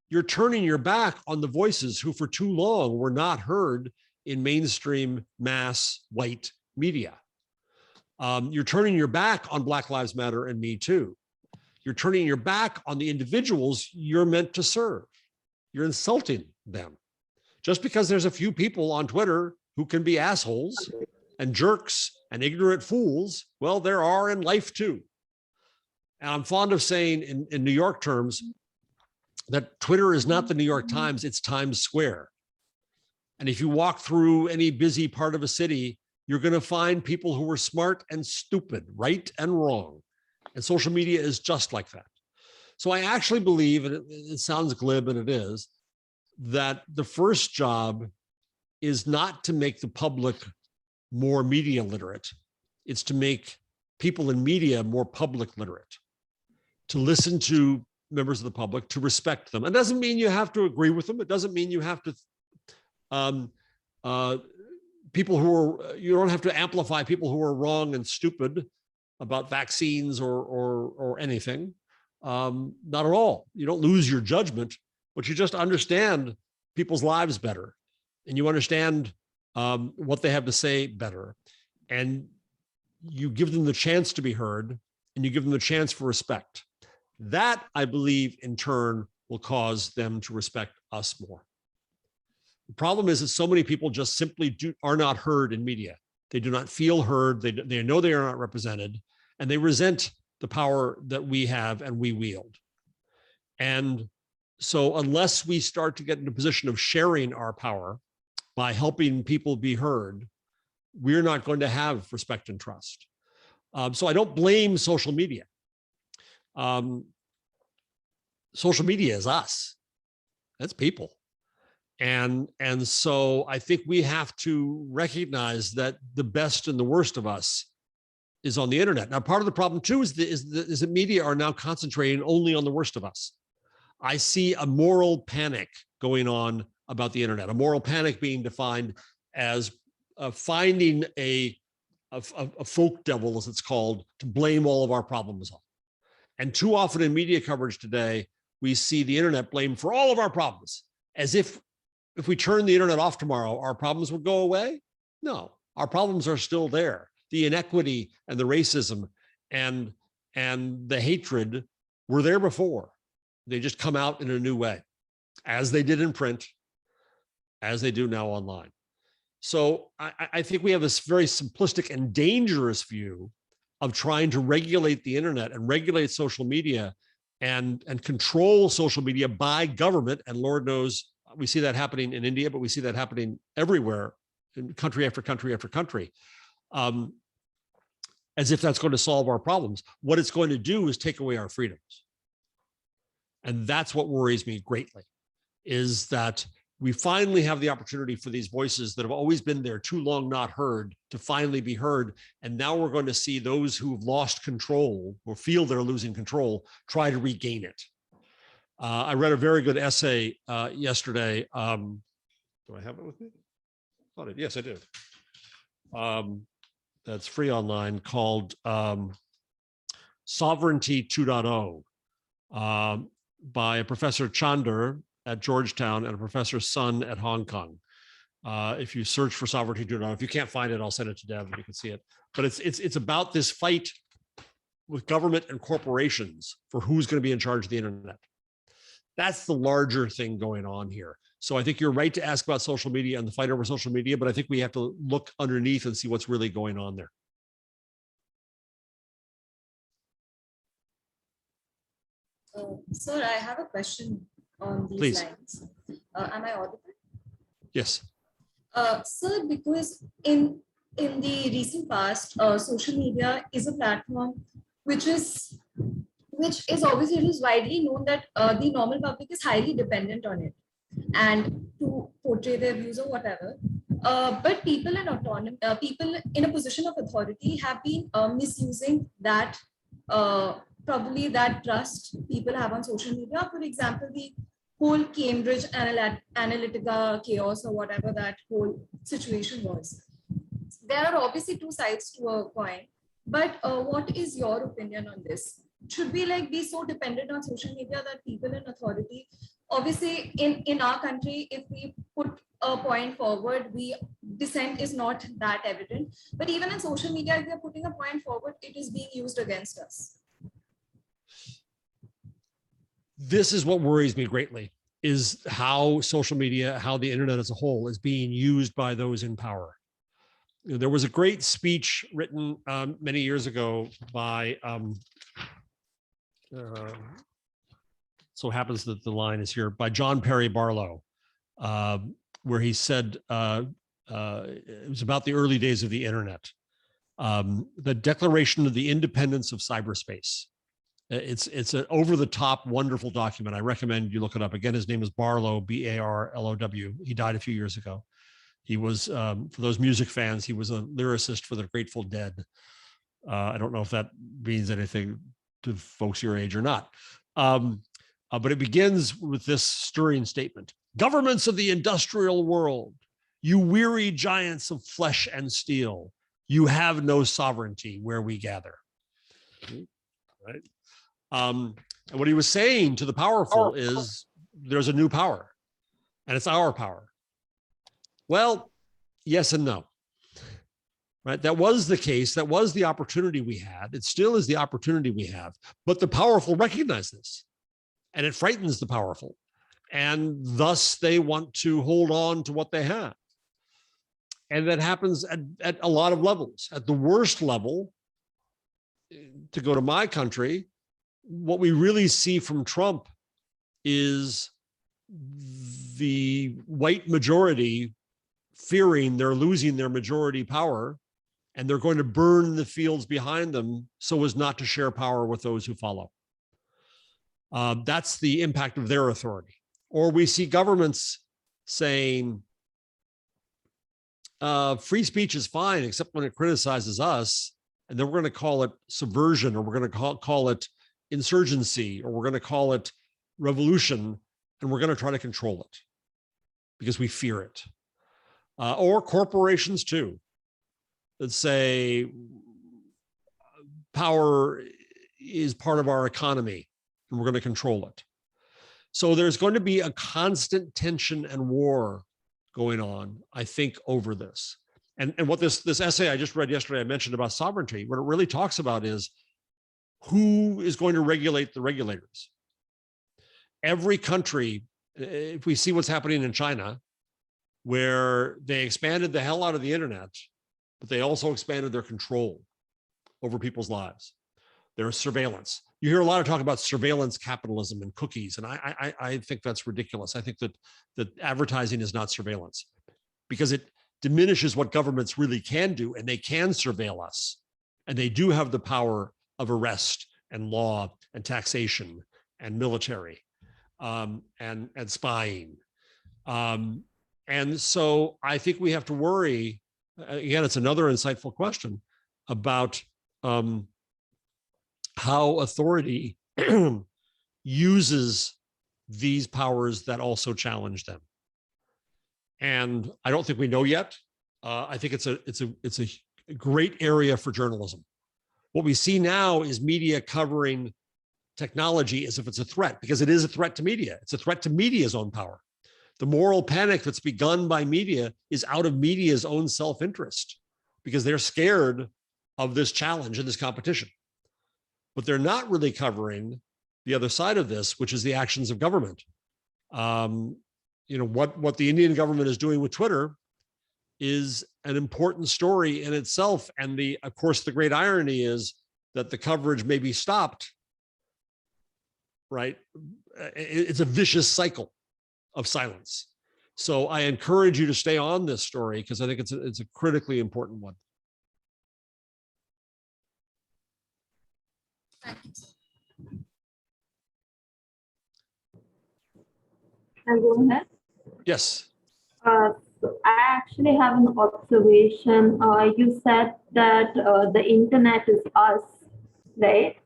you're turning your back on the voices who for too long were not heard in mainstream mass white media. You're turning your back on Black Lives Matter and Me Too. You're turning your back on the individuals you're meant to serve. You're insulting them. Just because there's a few people on Twitter who can be assholes and jerks and ignorant fools, well, there are in life too. And I'm fond of saying in New York terms that Twitter is not the New York Times, it's Times Square. And if you walk through any busy part of a city, you're going to find people who are smart and stupid, right and wrong. And social media is just like that. So I actually believe, and it sounds glib, and it is, that the first job is not to make the public more media literate. It's to make people in media more public literate, to listen to members of the public, to respect them. It doesn't mean you have to agree with them. It doesn't mean you have to, people who are, you don't have to amplify people who are wrong and stupid about vaccines or anything. Not at all. You don't lose your judgment, but you just understand people's lives better, and you understand what they have to say better, and you give them the chance to be heard, and you give them the chance for respect. That, I believe, in turn, will cause them to respect us more. The problem is that so many people just simply are not heard in media. They do not feel heard. They know they are not represented, and they resent the power that we have and we wield. And so unless we start to get in a position of sharing our power by helping people be heard, we're not going to have respect and trust. So I don't blame social media. Social media is us. That's people. And so I think we have to recognize that the best and the worst of us is on the internet. Now, part of the problem too is that media are now concentrating only on the worst of us. I see a moral panic going on about the internet, a moral panic being defined as finding a folk devil, as it's called, to blame all of our problems on. And too often in media coverage today, we see the internet blamed for all of our problems, as if we turn the internet off tomorrow, our problems would go away. No, our problems are still there. The inequity and the racism and the hatred were there before. They just come out in a new way, as they did in print, as they do now online. So I think we have this very simplistic and dangerous view of trying to regulate the internet and regulate social media and control social media by government. And Lord knows, we see that happening in India, but we see that happening everywhere, in country after country after country, as if that's going to solve our problems. What it's going to do is take away our freedoms. And that's what worries me greatly, is that we finally have the opportunity for these voices that have always been there too long not heard to finally be heard. And now we're going to see those who've lost control or feel they're losing control try to regain it. I read a very good essay yesterday. Do I have it with me? Yes, I do. That's free online, called Sovereignty 2.0 by a Professor Chander at Georgetown and a Professor Sun at Hong Kong. If you search for Sovereignty 2.0, if you can't find it, I'll send it to Deb and you can see it. But it's about this fight with government and corporations for who's going to be in charge of the internet. That's the larger thing going on here. So I think you're right to ask about social media and the fight over social media, but I think we have to look underneath and see what's really going on there. Sir, I have a question on these Please. lines. Am I audible? Yes. Sir, because in the recent past, social media is a platform which is obviously, it is widely known that the normal public is highly dependent on it and to portray their views or whatever. But people in autonomy, people in a position of authority have been misusing that, probably that trust people have on social media. For example, the whole Cambridge Analytica chaos or whatever that whole situation was. There are obviously two sides to a coin, but what is your opinion on this? Should we be so dependent on social media that people in authority, obviously in our country, if we put a point forward, dissent is not that evident, but even in social media, if we are putting a point forward, it is being used against us. This is what worries me greatly, is how social media, how the internet as a whole is being used by those in power. There was a great speech written many years ago by, so happens that the line is here, by John Perry Barlow, where he said, it was about the early days of the internet, the Declaration of the Independence of Cyberspace. It's an over-the-top, wonderful document. I recommend you look it up. Again, his name is Barlow, B-A-R-L-O-W. He died a few years ago. He was, for those music fans, he was a lyricist for the Grateful Dead. I don't know if that means anything to folks your age or not. But it begins with this stirring statement. Governments of the industrial world, you weary giants of flesh and steel, you have no sovereignty where we gather. Right? And what he was saying to the powerful is there's a new power and it's our power. Well, yes and no. Right? That was the case. That was the opportunity we had. It still is the opportunity we have, but the powerful recognize this and it frightens the powerful. And thus they want to hold on to what they have. And that happens at a lot of levels. At the worst level, to go to my country, what we really see from Trump is the white majority fearing they're losing their majority power and they're going to burn the fields behind them so as not to share power with those who follow. That's the impact of their authority. Or we see governments saying, free speech is fine, except when it criticizes us, and then we're going to call it subversion, or we're going to call it insurgency, or we're going to call it revolution, and we're going to try to control it because we fear it. Or corporations too, that say power is part of our economy and we're going to control it. So there's going to be a constant tension and war going on, I think, over this. And what this essay I just read yesterday, I mentioned about sovereignty, what it really talks about is who is going to regulate the regulators. Every country, if we see what's happening in China, where they expanded the hell out of the internet, but they also expanded their control over people's lives. There's surveillance. You hear a lot of talk about surveillance capitalism and cookies, and I think that's ridiculous. I think that advertising is not surveillance because it diminishes what governments really can do, and they can surveil us, and they do have the power of arrest and law and taxation and military and spying. And so I think we have to worry, again, it's another insightful question about how authority uses these powers that also challenge them. And I don't think we know yet. I think it's a great area for journalism. What we see now is media covering technology as if it's a threat, because it is a threat to media. It's a threat to media's own power. The moral panic that's begun by media is out of media's own self-interest, because they're scared of this challenge and this competition. But they're not really covering the other side of this, which is the actions of government. What the Indian government is doing with Twitter is an important story in itself. And of course, the great irony is that the coverage may be stopped, right? It's a vicious cycle of silence. So I encourage you to stay on this story, because I think it's a critically important one. Thank you, sir. I'll go ahead. Yes. So I actually have an observation. You said that the internet is us, right?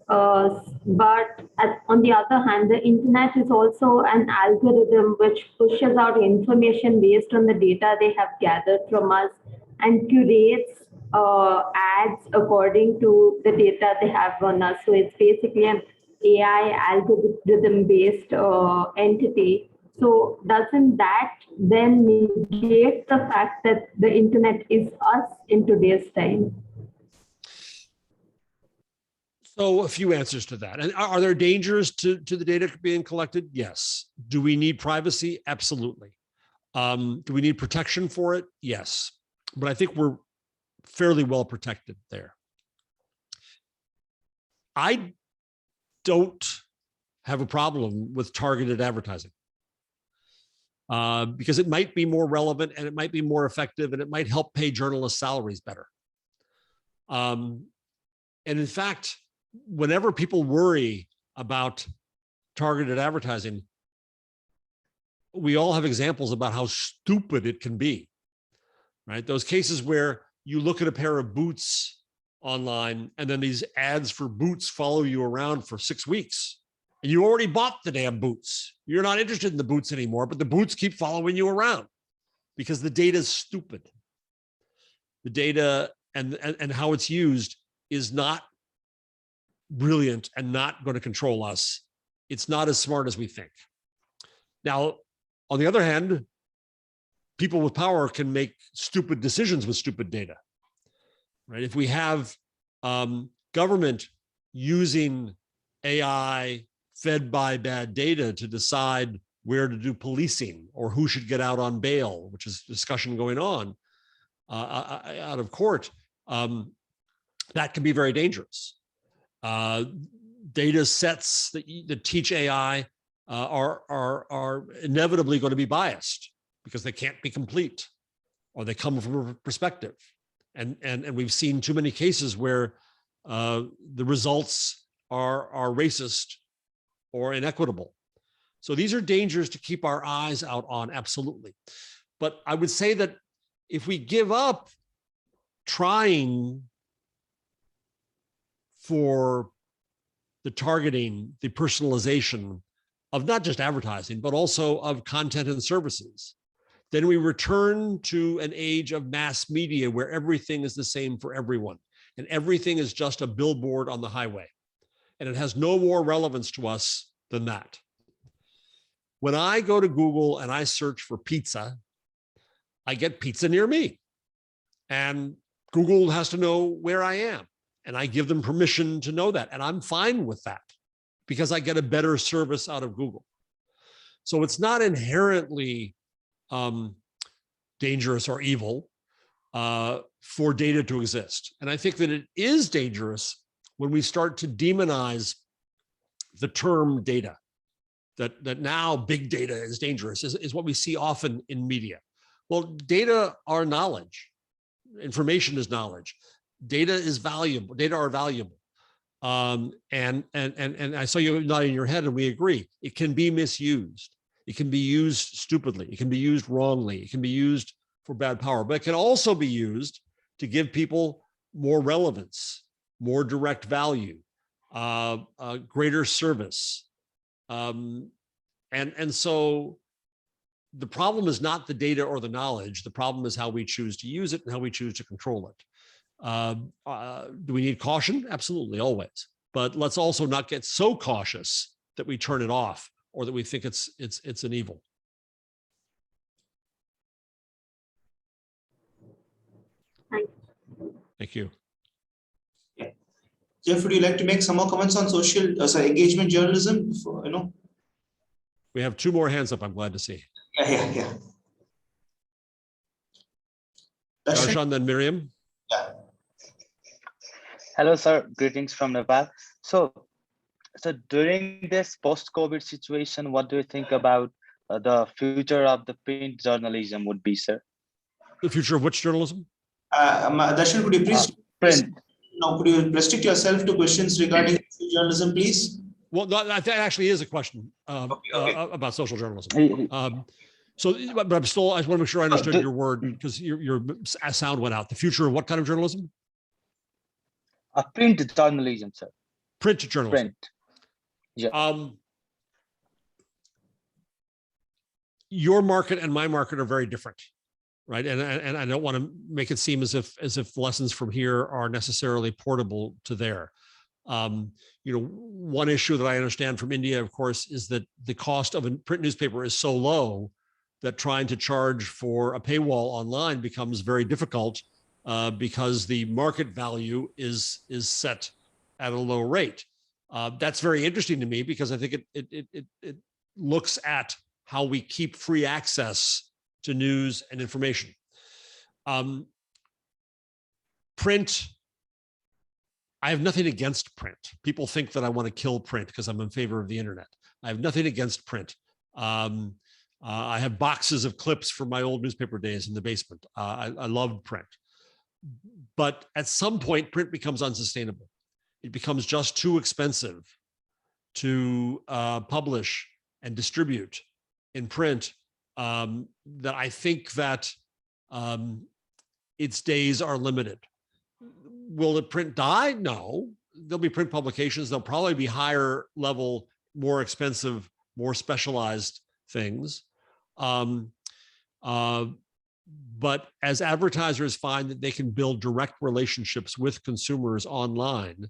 But on the other hand, the internet is also an algorithm which pushes out information based on the data they have gathered from us and curates ads according to the data they have on us. So it's basically an AI algorithm-based entity. So doesn't that then negate the fact that the internet is us in today's time? So a few answers to that. And are there dangers to the data being collected? Yes. Do we need privacy? Absolutely. Do we need protection for it? Yes. But I think we're fairly well protected there. I don't have a problem with targeted advertising. Because it might be more relevant and it might be more effective and it might help pay journalists' salaries better. And in fact, whenever people worry about targeted advertising, we all have examples about how stupid it can be, right? Those cases where you look at a pair of boots online and then these ads for boots follow you around for 6 weeks. And you already bought the damn boots. You're not interested in the boots anymore, but the boots keep following you around because the data is stupid. The data and how it's used is not brilliant and not going to control us. It's not as smart as we think. Now, on the other hand, people with power can make stupid decisions with stupid data, right? If we have government using AI fed by bad data to decide where to do policing or who should get out on bail, which is discussion going on out of court, that can be very dangerous. Data sets that teach AI are inevitably going to be biased because they can't be complete or they come from a perspective. And we've seen too many cases where the results are racist or inequitable. So these are dangers to keep our eyes out on, absolutely. But I would say that if we give up trying for the targeting, the personalization of not just advertising, but also of content and services, then we return to an age of mass media where everything is the same for everyone and everything is just a billboard on the highway. And it has no more relevance to us than that. When I go to Google and I search for pizza, I get pizza near me. And Google has to know where I am. And I give them permission to know that. And I'm fine with that because I get a better service out of Google. So it's not inherently dangerous or evil for data to exist. And I think that it is dangerous when we start to demonize the term data, that now big data is dangerous, is what we see often in media. Well, data are knowledge. Information is knowledge. Data is valuable. Data are valuable. And I saw you nodding your head and we agree. It can be misused. It can be used stupidly. It can be used wrongly. It can be used for bad power, but it can also be used to give people more relevance, more direct value, greater service. And so the problem is not the data or the knowledge. The problem is how we choose to use it and how we choose to control it. Do we need caution? Absolutely, always. But let's also not get so cautious that we turn it off or that we think it's an evil. Thank you. Yeah. Jeff, would you like to make some more comments on engagement journalism? Before, We have 2 more hands up, I'm glad to see. Yeah. Darshan, then Miriam. Yeah. Hello, sir. Greetings from Nepal. So during this post-COVID situation, what do you think about the future of the print journalism would be, sir? The future of which journalism? Darshan, could you please print? Now, could you restrict yourself to questions regarding journalism, please? Well, that actually is a question about social journalism. But I'm still, I just want to make sure I understood your word, because your sound went out. The future of what kind of journalism? Print journalism, sir. Print journalism. Print. Yeah. Your market and my market are very different, right? And I don't want to make it seem as if lessons from here are necessarily portable to there. One issue that I understand from India, of course, is that the cost of a print newspaper is so low that trying to charge for a paywall online becomes very difficult because the market value is set at a low rate. That's very interesting to me because I think it looks at how we keep free access to news and information. Print, I have nothing against print. People think that I want to kill print because I'm in favor of the internet. I have nothing against print. I have boxes of clips from my old newspaper days in the basement. I loved print. But at some point, print becomes unsustainable. It becomes just too expensive to publish and distribute in print, that I think that its days are limited. Will the print die? No. There'll be print publications. They'll probably be higher level, more expensive, more specialized things. But as advertisers find that they can build direct relationships with consumers online,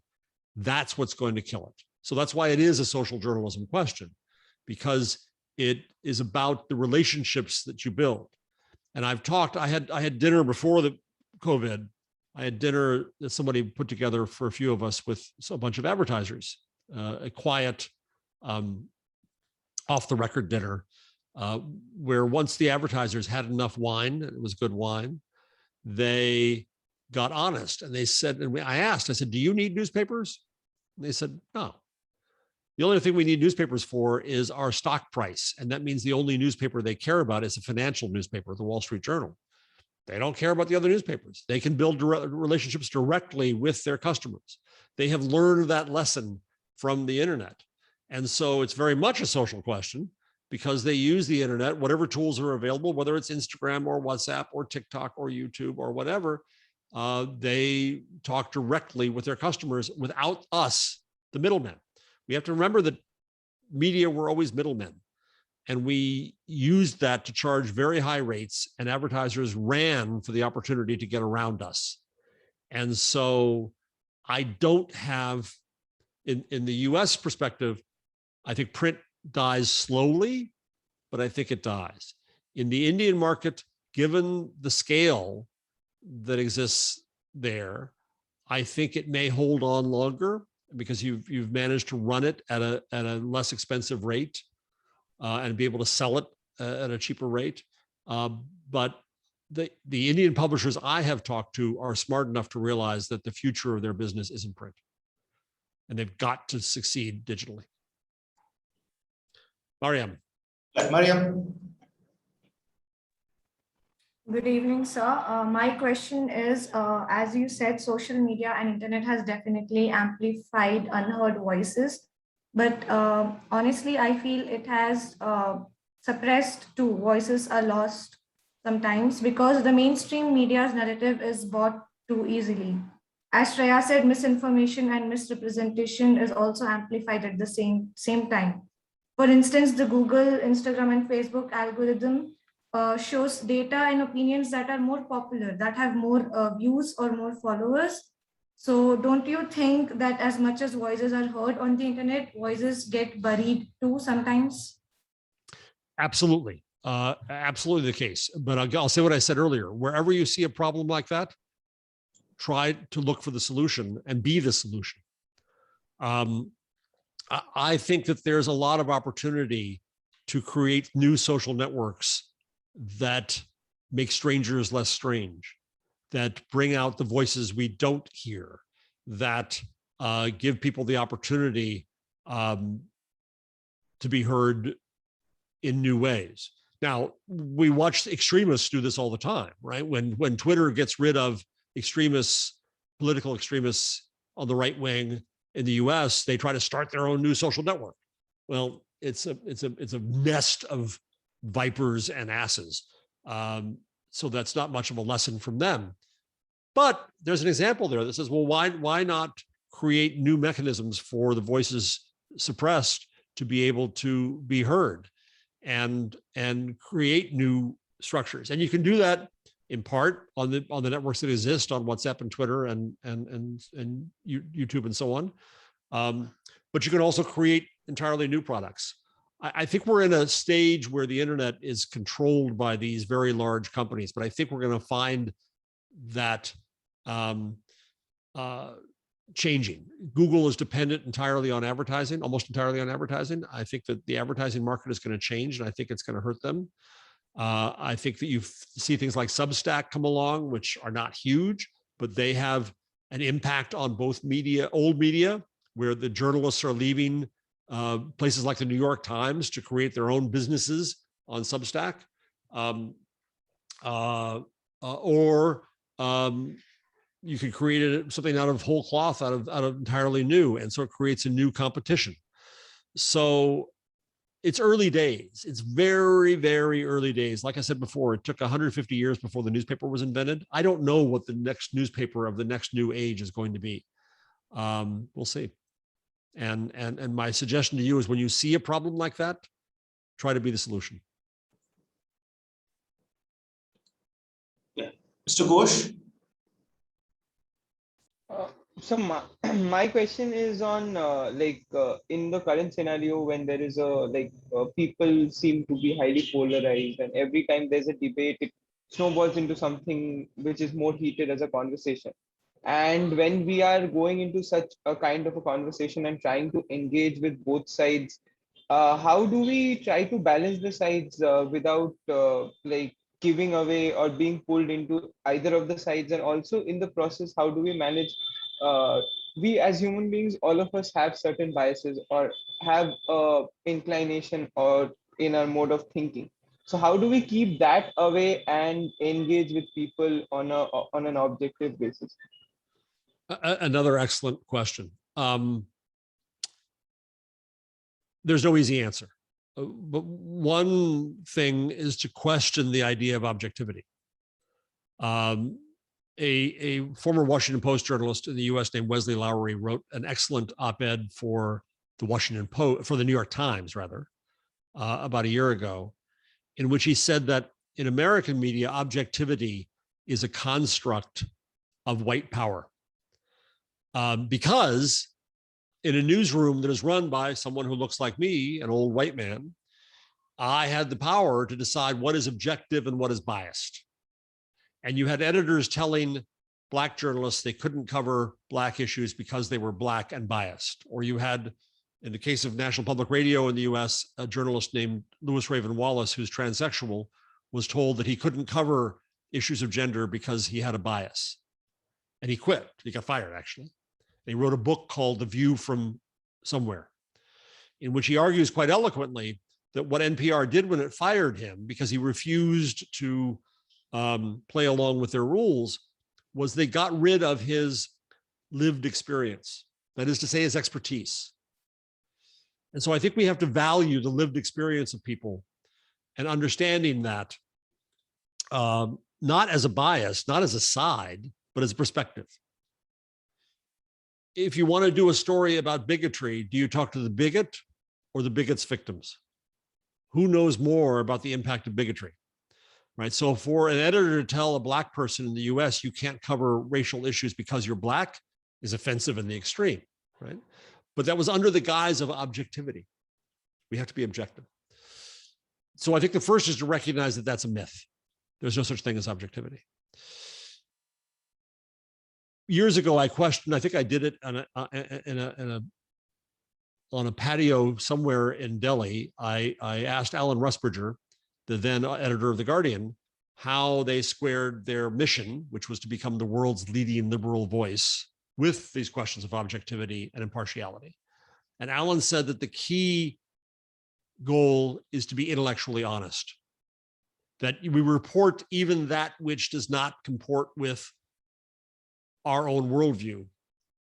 that's what's going to kill it. So that's why it is a social journalism question, because it is about the relationships that you build. And I've talked, I had dinner before the COVID. I had dinner that somebody put together for a few of us with a bunch of advertisers, a quiet, off the record dinner, where once the advertisers had enough wine, it was good wine, they got honest and they said, and I said, do you need newspapers? And they said, no. The only thing we need newspapers for is our stock price. And that means the only newspaper they care about is a financial newspaper, the Wall Street Journal. They don't care about the other newspapers. They can build relationships directly with their customers. They have learned that lesson from the internet. And so it's very much a social question because they use the internet, whatever tools are available, whether it's Instagram or WhatsApp or TikTok or YouTube or whatever, they talk directly with their customers without us, the middlemen. We have to remember that media were always middlemen. And we used that to charge very high rates, and advertisers ran for the opportunity to get around us. And so I don't have, in the US perspective, I think print dies slowly, but I think it dies. In the Indian market, given the scale that exists there, I think it may hold on longer because you've managed to run it at a less expensive rate. And be able to sell it at a cheaper rate. But the Indian publishers I have talked to are smart enough to realize that the future of their business is in print. And they've got to succeed digitally. Mariam. Mariam. Good evening, sir. My question is, as you said, social media and internet has definitely amplified unheard voices. But honestly, I feel it has suppressed too. Voices are lost sometimes because the mainstream media's narrative is bought too easily. As Shreya said, misinformation and misrepresentation is also amplified at the same time. For instance, the Google, Instagram, and Facebook algorithm shows data and opinions that are more popular, that have more views or more followers. So don't you think that as much as voices are heard on the internet, voices get buried too sometimes? Absolutely. Absolutely the case. But I'll say what I said earlier. Wherever you see a problem like that, try to look for the solution and be the solution. I think that there's a lot of opportunity to create new social networks that make strangers less strange, that bring out the voices we don't hear, that give people the opportunity to be heard in new ways. Now, we watch extremists do this all the time, right? When Twitter gets rid of extremists, political extremists on the right wing in the US, they try to start their own new social network. Well, it's a nest of vipers and asses. So that's not much of a lesson from them. But there's an example there that says, well, why not create new mechanisms for the voices suppressed to be able to be heard and create new structures? And you can do that in part on the networks that exist on WhatsApp and Twitter and YouTube and so on. But you can also create entirely new products. I think we're in a stage where the internet is controlled by these very large companies, but I think we're going to find that changing. Google is dependent entirely on advertising, almost entirely on advertising. I think that the advertising market is going to change, and I think it's going to hurt them. I think that you see things like Substack come along, which are not huge, but they have an impact on both media, old media, where the journalists are leaving places like the New York Times to create their own businesses on Substack, or you could create something out of whole cloth, out of entirely new, and so it creates a new competition. So it's early days. It's very, very early days. Like I said before, it took 150 years before the newspaper was invented. I don't know what the next newspaper of the next new age is going to be. We'll see. And my suggestion to you is when you see a problem like that, try to be the solution. Yeah. Mr. Ghosh? So my question is on in the current scenario when there is people seem to be highly polarized, and every time there's a debate, it snowballs into something which is more heated as a conversation. And when we are going into such a kind of a conversation and trying to engage with both sides, how do we try to balance the sides without giving away or being pulled into either of the sides? And also in the process, how do we manage we as human beings, all of us have certain biases or have inclination or in our mode of thinking. So how do we keep that away and engage with people on an objective basis? Another excellent question. There's no easy answer. But one thing is to question the idea of objectivity. A former Washington Post journalist in the US named Wesley Lowery wrote an excellent op-ed for the Washington Post, for the New York Times rather, about a year ago, in which he said that in American media, objectivity is a construct of white power. Because in a newsroom that is run by someone who looks like me, an old white man, I had the power to decide what is objective and what is biased. And you had editors telling Black journalists they couldn't cover Black issues because they were Black and biased. Or you had, in the case of National Public Radio in the US, a journalist named Louis Raven Wallace, who's transsexual, was told that he couldn't cover issues of gender because he had a bias. And he quit. He got fired, actually. And he wrote a book called The View from Somewhere, in which he argues quite eloquently that what NPR did when it fired him, because he refused to play along with their rules, was they got rid of his lived experience. That is to say, his expertise. And so I think we have to value the lived experience of people and understanding that not as a bias, not as a side, but as a perspective. If you want to do a story about bigotry, do you talk to the bigot or the bigot's victims? Who knows more about the impact of bigotry? Right. So for an editor to tell a Black person in the US you can't cover racial issues because you're Black is offensive in the extreme. Right. But that was under the guise of objectivity. We have to be objective. So I think the first is to recognize that that's a myth. There's no such thing as objectivity. Years ago, I questioned, I think I did it on a patio somewhere in Delhi. I asked Alan Rusbridger, the then editor of The Guardian, how they squared their mission, which was to become the world's leading liberal voice, with these questions of objectivity and impartiality. And Alan said that the key goal is to be intellectually honest, that we report even that which does not comport with our own worldview,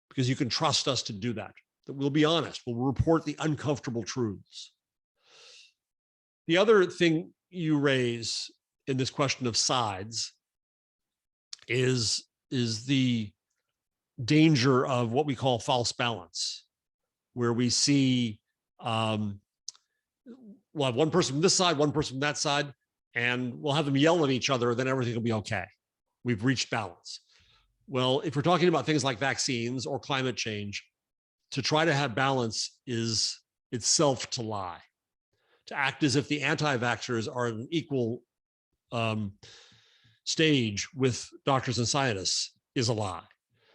because you can trust us to do that, that we'll be honest, we'll report the uncomfortable truths. The other thing you raise in this question of sides is the danger of what we call false balance, where we see we'll have one person from this side, one person from that side, and we'll have them yell at each other, then everything will be okay. We've reached balance. Well, if we're talking about things like vaccines or climate change, to try to have balance is itself to lie. To act as if the anti-vaxxers are an equal stage with doctors and scientists is a lie.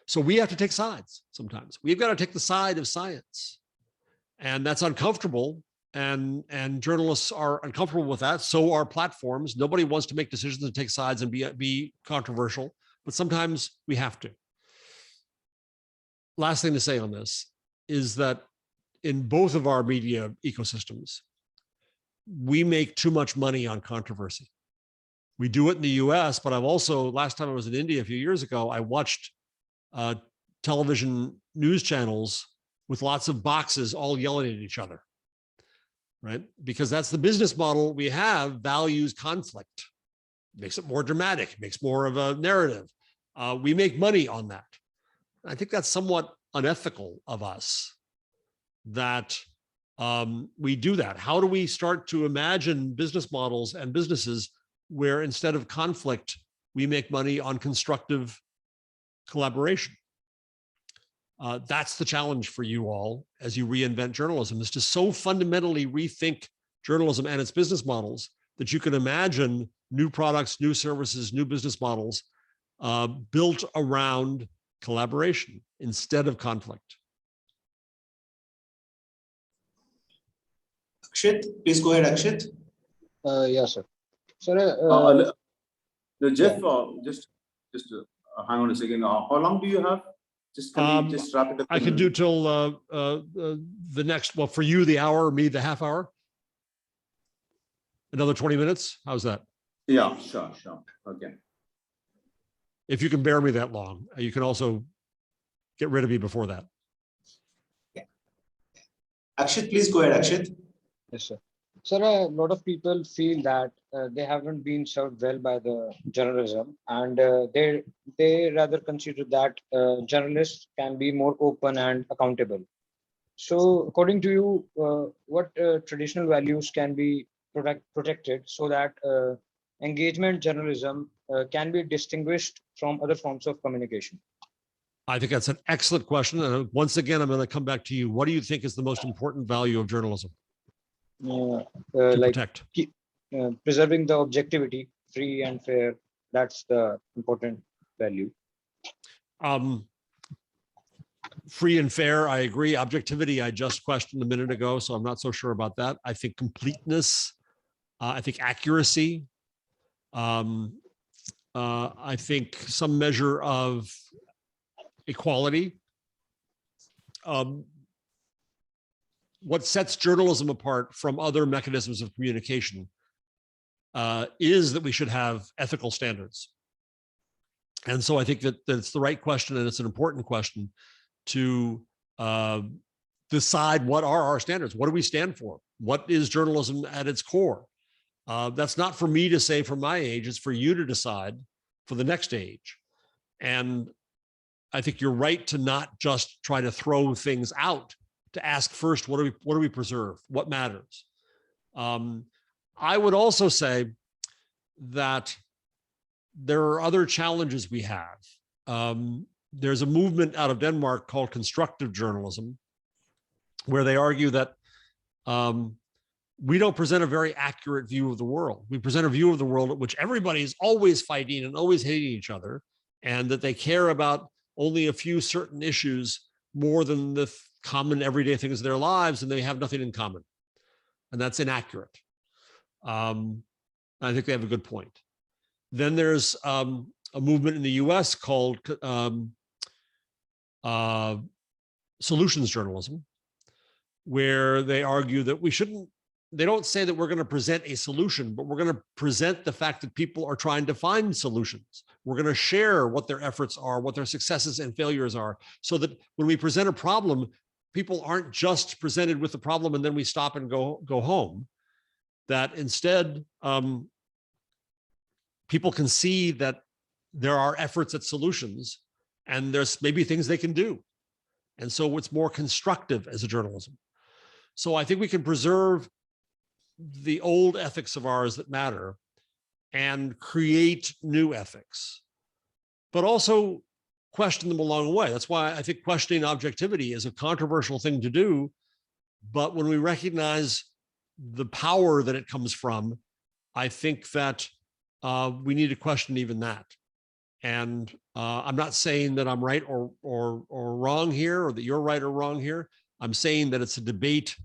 So we have to take sides sometimes. We've got to take the side of science. And that's uncomfortable. And journalists are uncomfortable with that. So are platforms. Nobody wants to make decisions and take sides and be controversial, but sometimes we have to. Last thing to say on this is that in both of our media ecosystems, we make too much money on controversy. We do it in the US, but I've also, last time I was in India a few years ago, I watched television news channels with lots of boxes all yelling at each other, right? Because that's the business model we have, values conflict. Makes it more dramatic, makes more of a narrative. We make money on that. I think that's somewhat unethical of us that we do that. How do we start to imagine business models and businesses where instead of conflict, we make money on constructive collaboration? That's the challenge for you all as you reinvent journalism, is to so fundamentally rethink journalism and its business models that you can imagine new products, new services, new business models built around collaboration instead of conflict. Akshit, please go ahead, Akshit. Yes, sir. Sir, Jeff, just hang on a second. How long do you have? Just can we just wrap it up? I can do till the next, well, for you, the hour, me, the half hour. Another 20 minutes. How's that? Yeah, sure. Okay. If you can bear me that long, you can also get rid of me before that. Yeah. Akshit, please go ahead, Akshit. yes, sir. Sir, a lot of people feel that they haven't been served well by the journalism, and they rather consider that journalists can be more open and accountable. So, according to you, what traditional values can be protected so that engagement journalism can be distinguished from other forms of communication? I think that's an excellent question. And once again, I'm going to come back to you. What do you think is the most important value of journalism? To like protect. Preserving the objectivity, free and fair. That's the important value. Free and fair, I agree. Objectivity, I just questioned a minute ago, so I'm not so sure about that. I think completeness, I think accuracy, I think some measure of equality. What sets journalism apart from other mechanisms of communication is that we should have ethical standards. And so I think that it's the right question, and it's an important question to decide what are our standards. What do we stand for? What is journalism at its core? That's not for me to say for my age, it's for you to decide for the next age. And I think you're right to not just try to throw things out, to ask first, what do we preserve? What matters? I would also say that there are other challenges we have. There's a movement out of Denmark called Constructive Journalism, where they argue that we don't present a very accurate view of the world. We present a view of the world at which everybody is always fighting and always hating each other, and that they care about only a few certain issues more than the common everyday things of their lives, and they have nothing in common. And that's inaccurate. I think they have a good point. Then there's a movement in the US called solutions journalism, where they argue that they don't say that we're going to present a solution, but we're going to present the fact that people are trying to find solutions. We're going to share what their efforts are, what their successes and failures are, so that when we present a problem, people aren't just presented with the problem and then we stop and go home. That instead, people can see that there are efforts at solutions and there's maybe things they can do. And so it's more constructive as a journalism. So I think we can preserve the old ethics of ours that matter and create new ethics, but also question them along the way. That's why I think questioning objectivity is a controversial thing to do. But when we recognize the power that it comes from, I think that we need to question even that. And I'm not saying that I'm right or wrong here, or that you're right or wrong here. I'm saying that it's a debate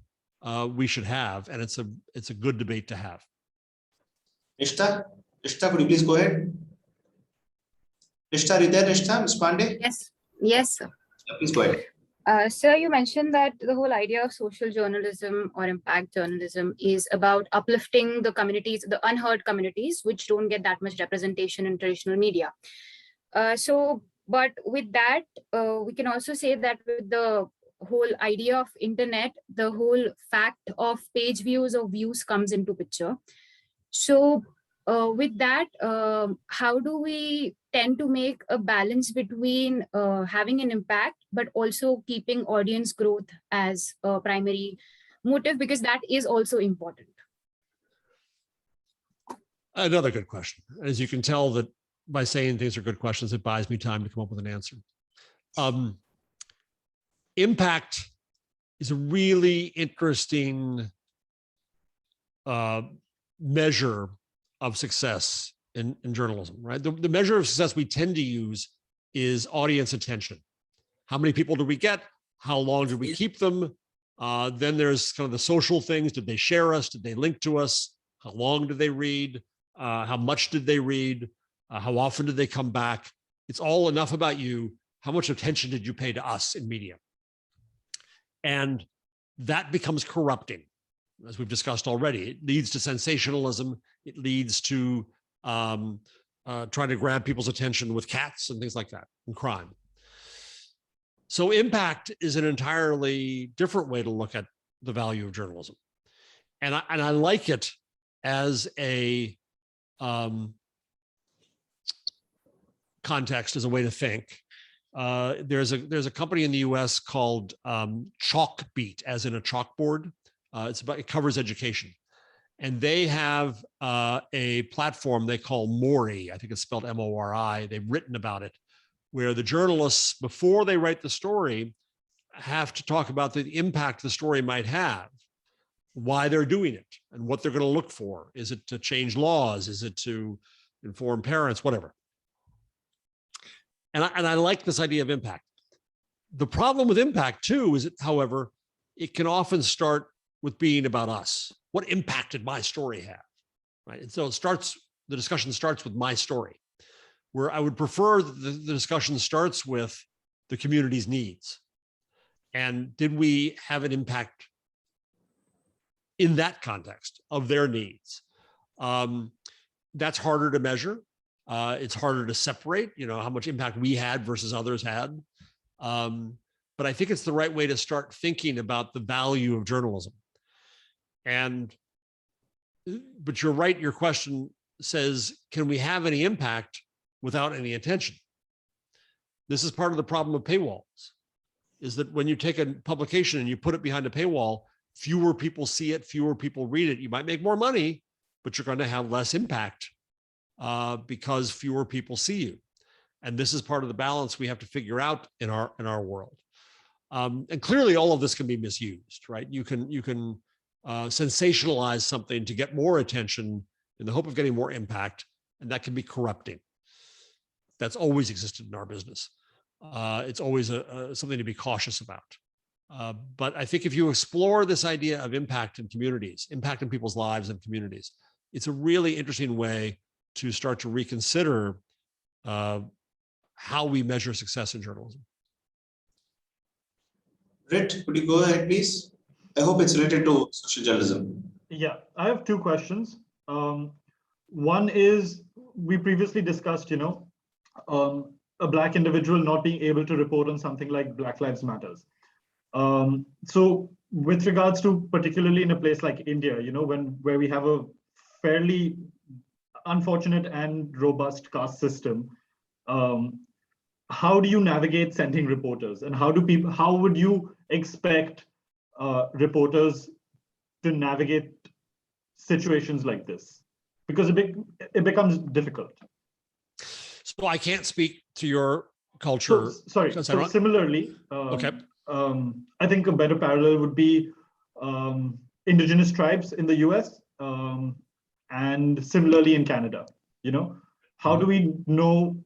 we should have, and it's a good debate to have. Ishta, could you please go ahead? Ishta, are you there, Ishta? Ms. Pandey? Yes, sir. Please go ahead. Sir, you mentioned that the whole idea of social journalism or impact journalism is about uplifting the communities, the unheard communities, which don't get that much representation in traditional media. But with that, we can also say that with the whole idea of internet, the whole fact of page views or views comes into picture. So with that, how do we tend to make a balance between having an impact, but also keeping audience growth as a primary motive, because that is also important? Another good question. As you can tell, that by saying things are good questions, it buys me time to come up with an answer. Impact is a really interesting measure of success in journalism, right? The measure of success we tend to use is audience attention. How many people do we get? How long do we keep them? Then there's kind of the social things. Did they share us? Did they link to us? How long did they read? How much did they read? How often did they come back? It's all enough about you. How much attention did you pay to us in media? And that becomes corrupting, as we've discussed already. It leads to sensationalism. It leads to trying to grab people's attention with cats and things like that, and crime. So impact is an entirely different way to look at the value of journalism. And I like it as a context, as a way to think. There's a company in the US called Chalkbeat, as in a chalkboard. It covers education. And they have a platform they call Mori. I think it's spelled M-O-R-I. They've written about it, where the journalists, before they write the story, have to talk about the impact the story might have, why they're doing it, and what they're going to look for. Is it to change laws? Is it to inform parents? Whatever. And I like this idea of impact. The problem with impact, too, is that, however, it can often start with being about us. What impact did my story have? Right. And so the discussion starts with my story, where I would prefer that the discussion starts with the community's needs. And did we have an impact in that context of their needs? That's harder to measure. It's harder to separate, how much impact we had versus others had. But I think it's the right way to start thinking about the value of journalism. And but you're right. Your question says, can we have any impact without any attention? This is part of the problem of paywalls, is that when you take a publication and you put it behind a paywall, fewer people see it, fewer people read it. You might make more money, but you're going to have less impact because fewer people see you. And this is part of the balance we have to figure out in our world. And clearly, all of this can be misused, right? You can sensationalize something to get more attention in the hope of getting more impact, and that can be corrupting. That's always existed in our business. It's always something to be cautious about. But I think if you explore this idea of impact in communities, impact in people's lives and communities, it's a really interesting way to start to reconsider how we measure success in journalism. Rit, could you go ahead, please? I hope it's related to social journalism. Yeah, I have two questions. One is, we previously discussed, a Black individual not being able to report on something like Black Lives Matters. So with regards to, particularly in a place like India, where we have a fairly unfortunate and robust caste system, how do you navigate sending reporters, and how would you expect reporters to navigate situations like this? Because it becomes difficult. So I can't speak to your culture. So similarly, okay. I think a better parallel would be indigenous tribes in the US, and similarly in Canada. How do we know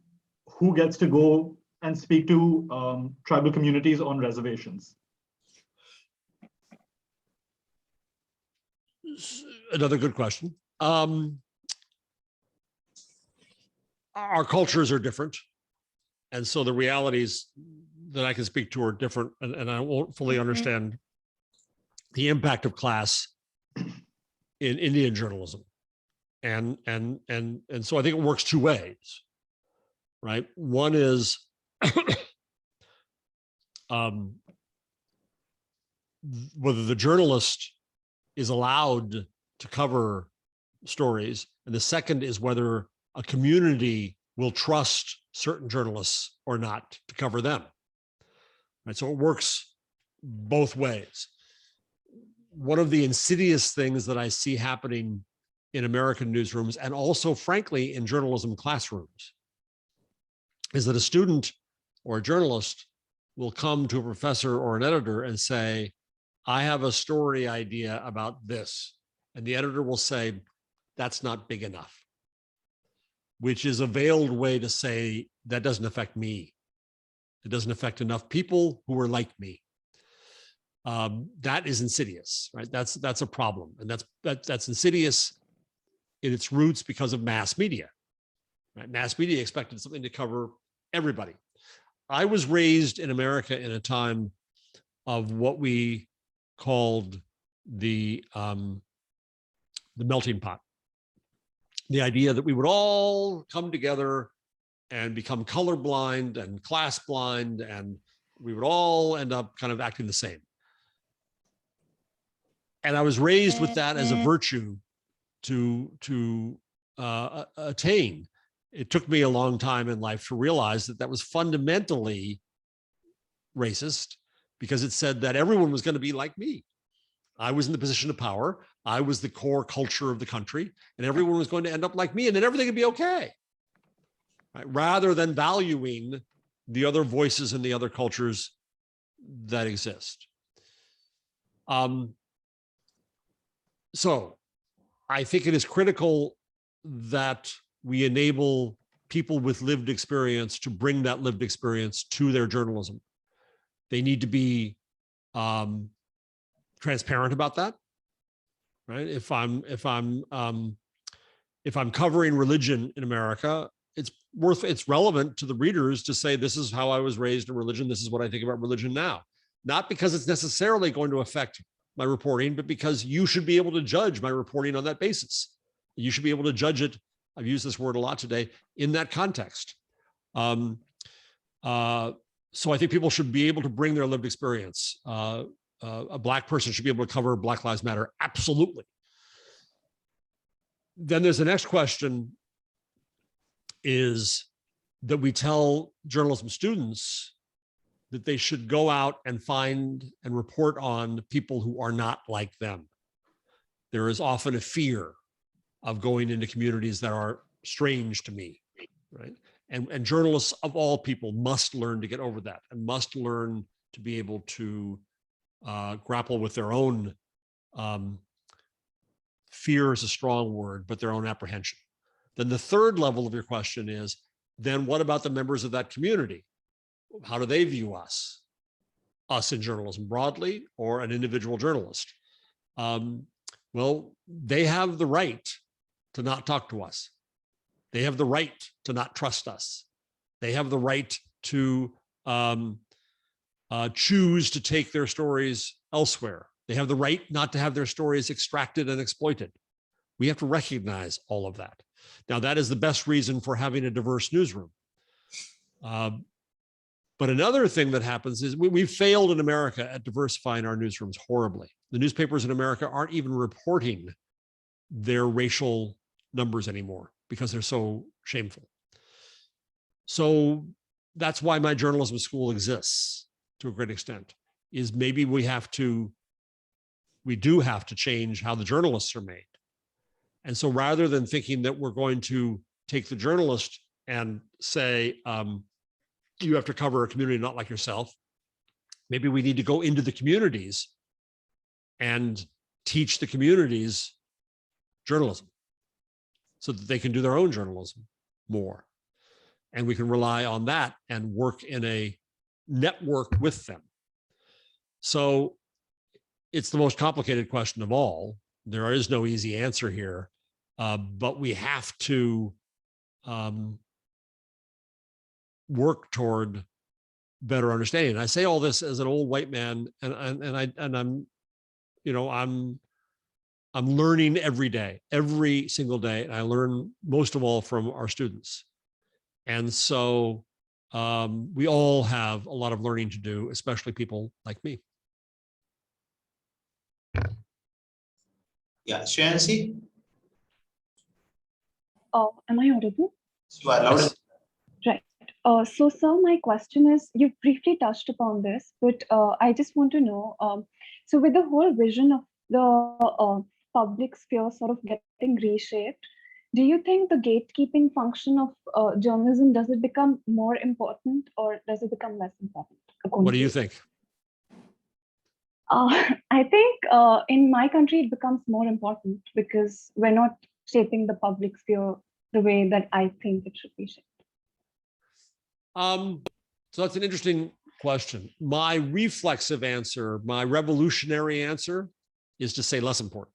who gets to go and speak to tribal communities on reservations? Another good question. Our cultures are different. And so the realities that I can speak to are different, and I won't fully understand the impact of class in Indian journalism. And so I think it works two ways, right? One is whether the journalist is allowed to cover stories, and the second is whether a community will trust certain journalists or not to cover them. Right? So it works both ways. One of the insidious things that I see happening in American newsrooms, and also, frankly, in journalism classrooms, is that a student or a journalist will come to a professor or an editor and say, I have a story idea about this. And the editor will say, that's not big enough, which is a veiled way to say that doesn't affect me. It doesn't affect enough people who are like me. That is insidious, right? That's a problem, and that's insidious in its roots because of mass media. Right? Mass media expected something to cover everybody. I was raised in America in a time of what we called the melting pot. The idea that we would all come together and become colorblind and class blind, and we would all end up kind of acting the same. And I was raised with that as a virtue to attain. It took me a long time in life to realize that that was fundamentally racist, because it said that everyone was going to be like me. I was in the position of power. I was the core culture of the country, and everyone was going to end up like me, and then everything would be okay. Right? Rather than valuing the other voices and the other cultures that exist. So I think it is critical that we enable people with lived experience to bring that lived experience to their journalism. They need to be transparent about that, right? If I'm covering religion in America, it's relevant to the readers to say, this is how I was raised in religion. This is what I think about religion now. Not because it's necessarily going to affect my reporting, but because you should be able to judge my reporting on that basis. You should be able to judge it. I've used this word a lot today in that context. So I think people should be able to bring their lived experience. A Black person should be able to cover Black Lives Matter. Absolutely. Then there's the next question is that we tell journalism students that they should go out and find and report on people who are not like them. There is often a fear of going into communities that are strange to me, right? And journalists of all people must learn to get over that and must learn to be able to grapple with their own fear is a strong word, but their own apprehension. Then the third level of your question is, then what about the members of that community? How do they view us in journalism broadly or an individual journalist? Well, they have the right to not talk to us. They have the right to not trust us. They have the right to choose to take their stories elsewhere. They have the right not to have their stories extracted and exploited. We have to recognize all of that. Now, that is the best reason for having a diverse newsroom. But another thing that happens is we've failed in America at diversifying our newsrooms horribly. The newspapers in America aren't even reporting their racial numbers anymore because they're so shameful. So that's why my journalism school exists to a great extent, is maybe we do have to change how the journalists are made. And so rather than thinking that we're going to take the journalist and say, you have to cover a community not like yourself, maybe we need to go into the communities and teach the communities journalism so that they can do their own journalism more. And we can rely on that and work in a network with them. So it's the most complicated question of all. There is no easy answer here, but we have to work toward better understanding. And I say all this as an old white man, and I'm learning every day, every single day, and I learn most of all from our students. And so we all have a lot of learning to do, especially people like me. Yeah, Shreyansi? Am I audible? You are loud. Yes. Right. So, sir, my question is, you've briefly touched upon this, but I just want to know, so with the whole vision of the public sphere sort of getting reshaped, do you think the gatekeeping function of journalism, does it become more important or does it become less important? What do you think? I think in my country, it becomes more important because we're not shaping the public sphere the way that I think it should be shaped. So that's an interesting question. My reflexive answer, my revolutionary answer is to say less important,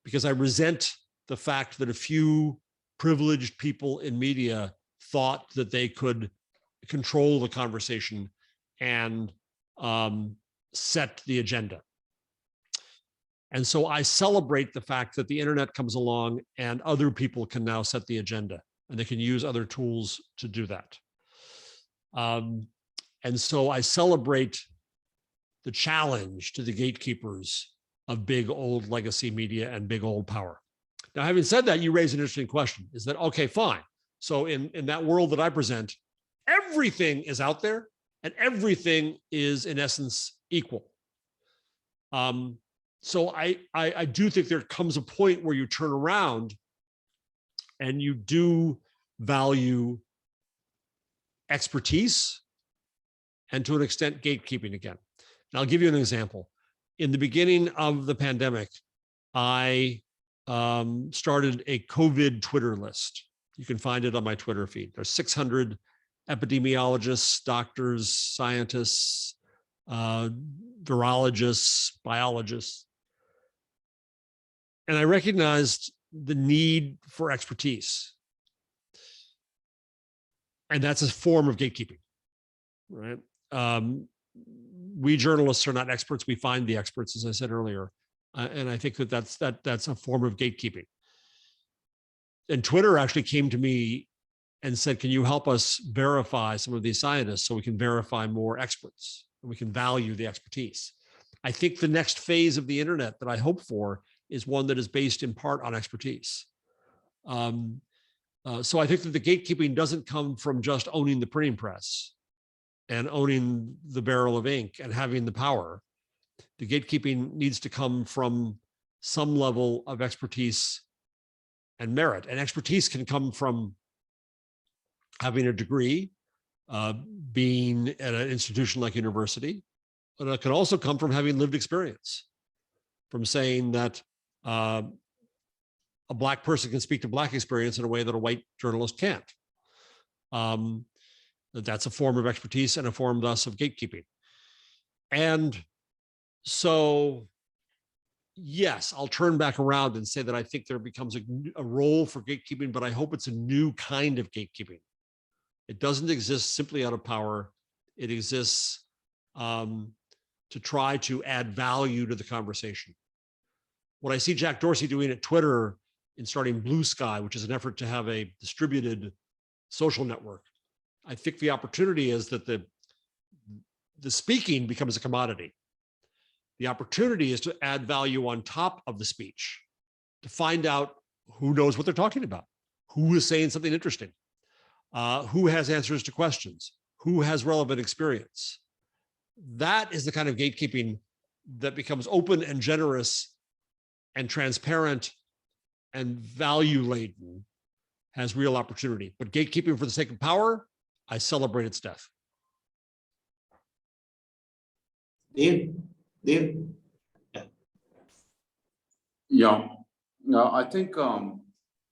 because I resent the fact that a few privileged people in media thought that they could control the conversation and set the agenda. And so I celebrate the fact that the internet comes along and other people can now set the agenda and they can use other tools to do that. And so I celebrate the challenge to the gatekeepers of big old legacy media and big old power. Now, having said that, you raise an interesting question. Is that, okay, fine. So in that world that I present, everything is out there and everything is in essence equal. So I do think there comes a point where you turn around and you do value expertise and to an extent gatekeeping again. And I'll give you an example. In the beginning of the pandemic, I started a COVID Twitter list. You can find it on my Twitter feed. There's 600 epidemiologists, doctors, scientists, virologists, biologists. And I recognized the need for expertise. And that's a form of gatekeeping, right? We journalists are not experts. We find the experts, as I said earlier. And I think that's a form of gatekeeping. And Twitter actually came to me and said, can you help us verify some of these scientists so we can verify more experts and we can value the expertise? I think the next phase of the internet that I hope for is one that is based in part on expertise. So I think that the gatekeeping doesn't come from just owning the printing press and owning the barrel of ink and having the power. The gatekeeping needs to come from some level of expertise and merit. And expertise can come from having a degree, being at an institution like university, but it can also come from having lived experience, from saying that a Black person can speak to Black experience in a way that a white journalist can't. That's a form of expertise and a form thus of gatekeeping. And so, yes, I'll turn back around and say that I think there becomes a role for gatekeeping, but I hope it's a new kind of gatekeeping. It doesn't exist simply out of power. It exists to try to add value to the conversation. What I see Jack Dorsey doing at Twitter in starting Blue Sky, which is an effort to have a distributed social network, I think the opportunity is that the speaking becomes a commodity. The opportunity is to add value on top of the speech, to find out who knows what they're talking about, who is saying something interesting, who has answers to questions, who has relevant experience. That is the kind of gatekeeping that becomes open and generous and transparent and value-laden, has real opportunity. But gatekeeping for the sake of power, I celebrate its death. Dave? Yeah, I think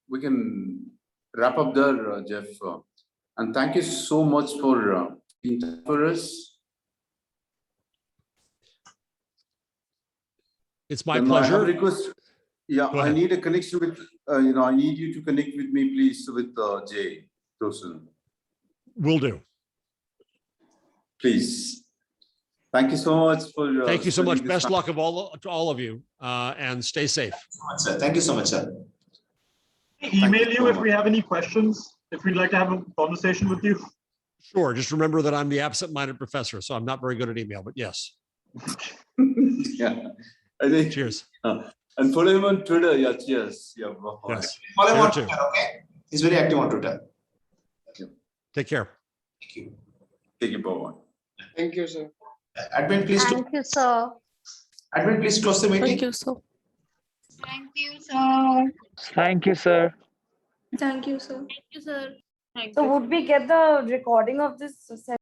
we can wrap up there, Jeff. And thank you so much for being there for us. It's my pleasure. I have a request. Yeah, I need a connection with, I need you to connect with me, please, with Jay Rosen. Will do. Please. Thank you so much for. Thank you so much. Best luck to all of you, and stay safe. Thank you so much, sir. Email you if we have any questions, if we'd like to have a conversation with you. Sure. Just remember that I'm the absent-minded professor, so I'm not very good at email, but yes. Yeah. I think, cheers. And follow him on Twitter. Yeah, cheers. Yeah, yes. Follow him on Twitter, okay? He's very active on Twitter. Take care. Thank you. Thank you, Bhavan. Thank you, sir. Admin, please. Thank you, sir. Admin, please close the meeting. Thank you, sir. Thank you, sir. Thank you, sir. Thank you, sir. Thank you, sir. Thank So you. would we get the recording of this session?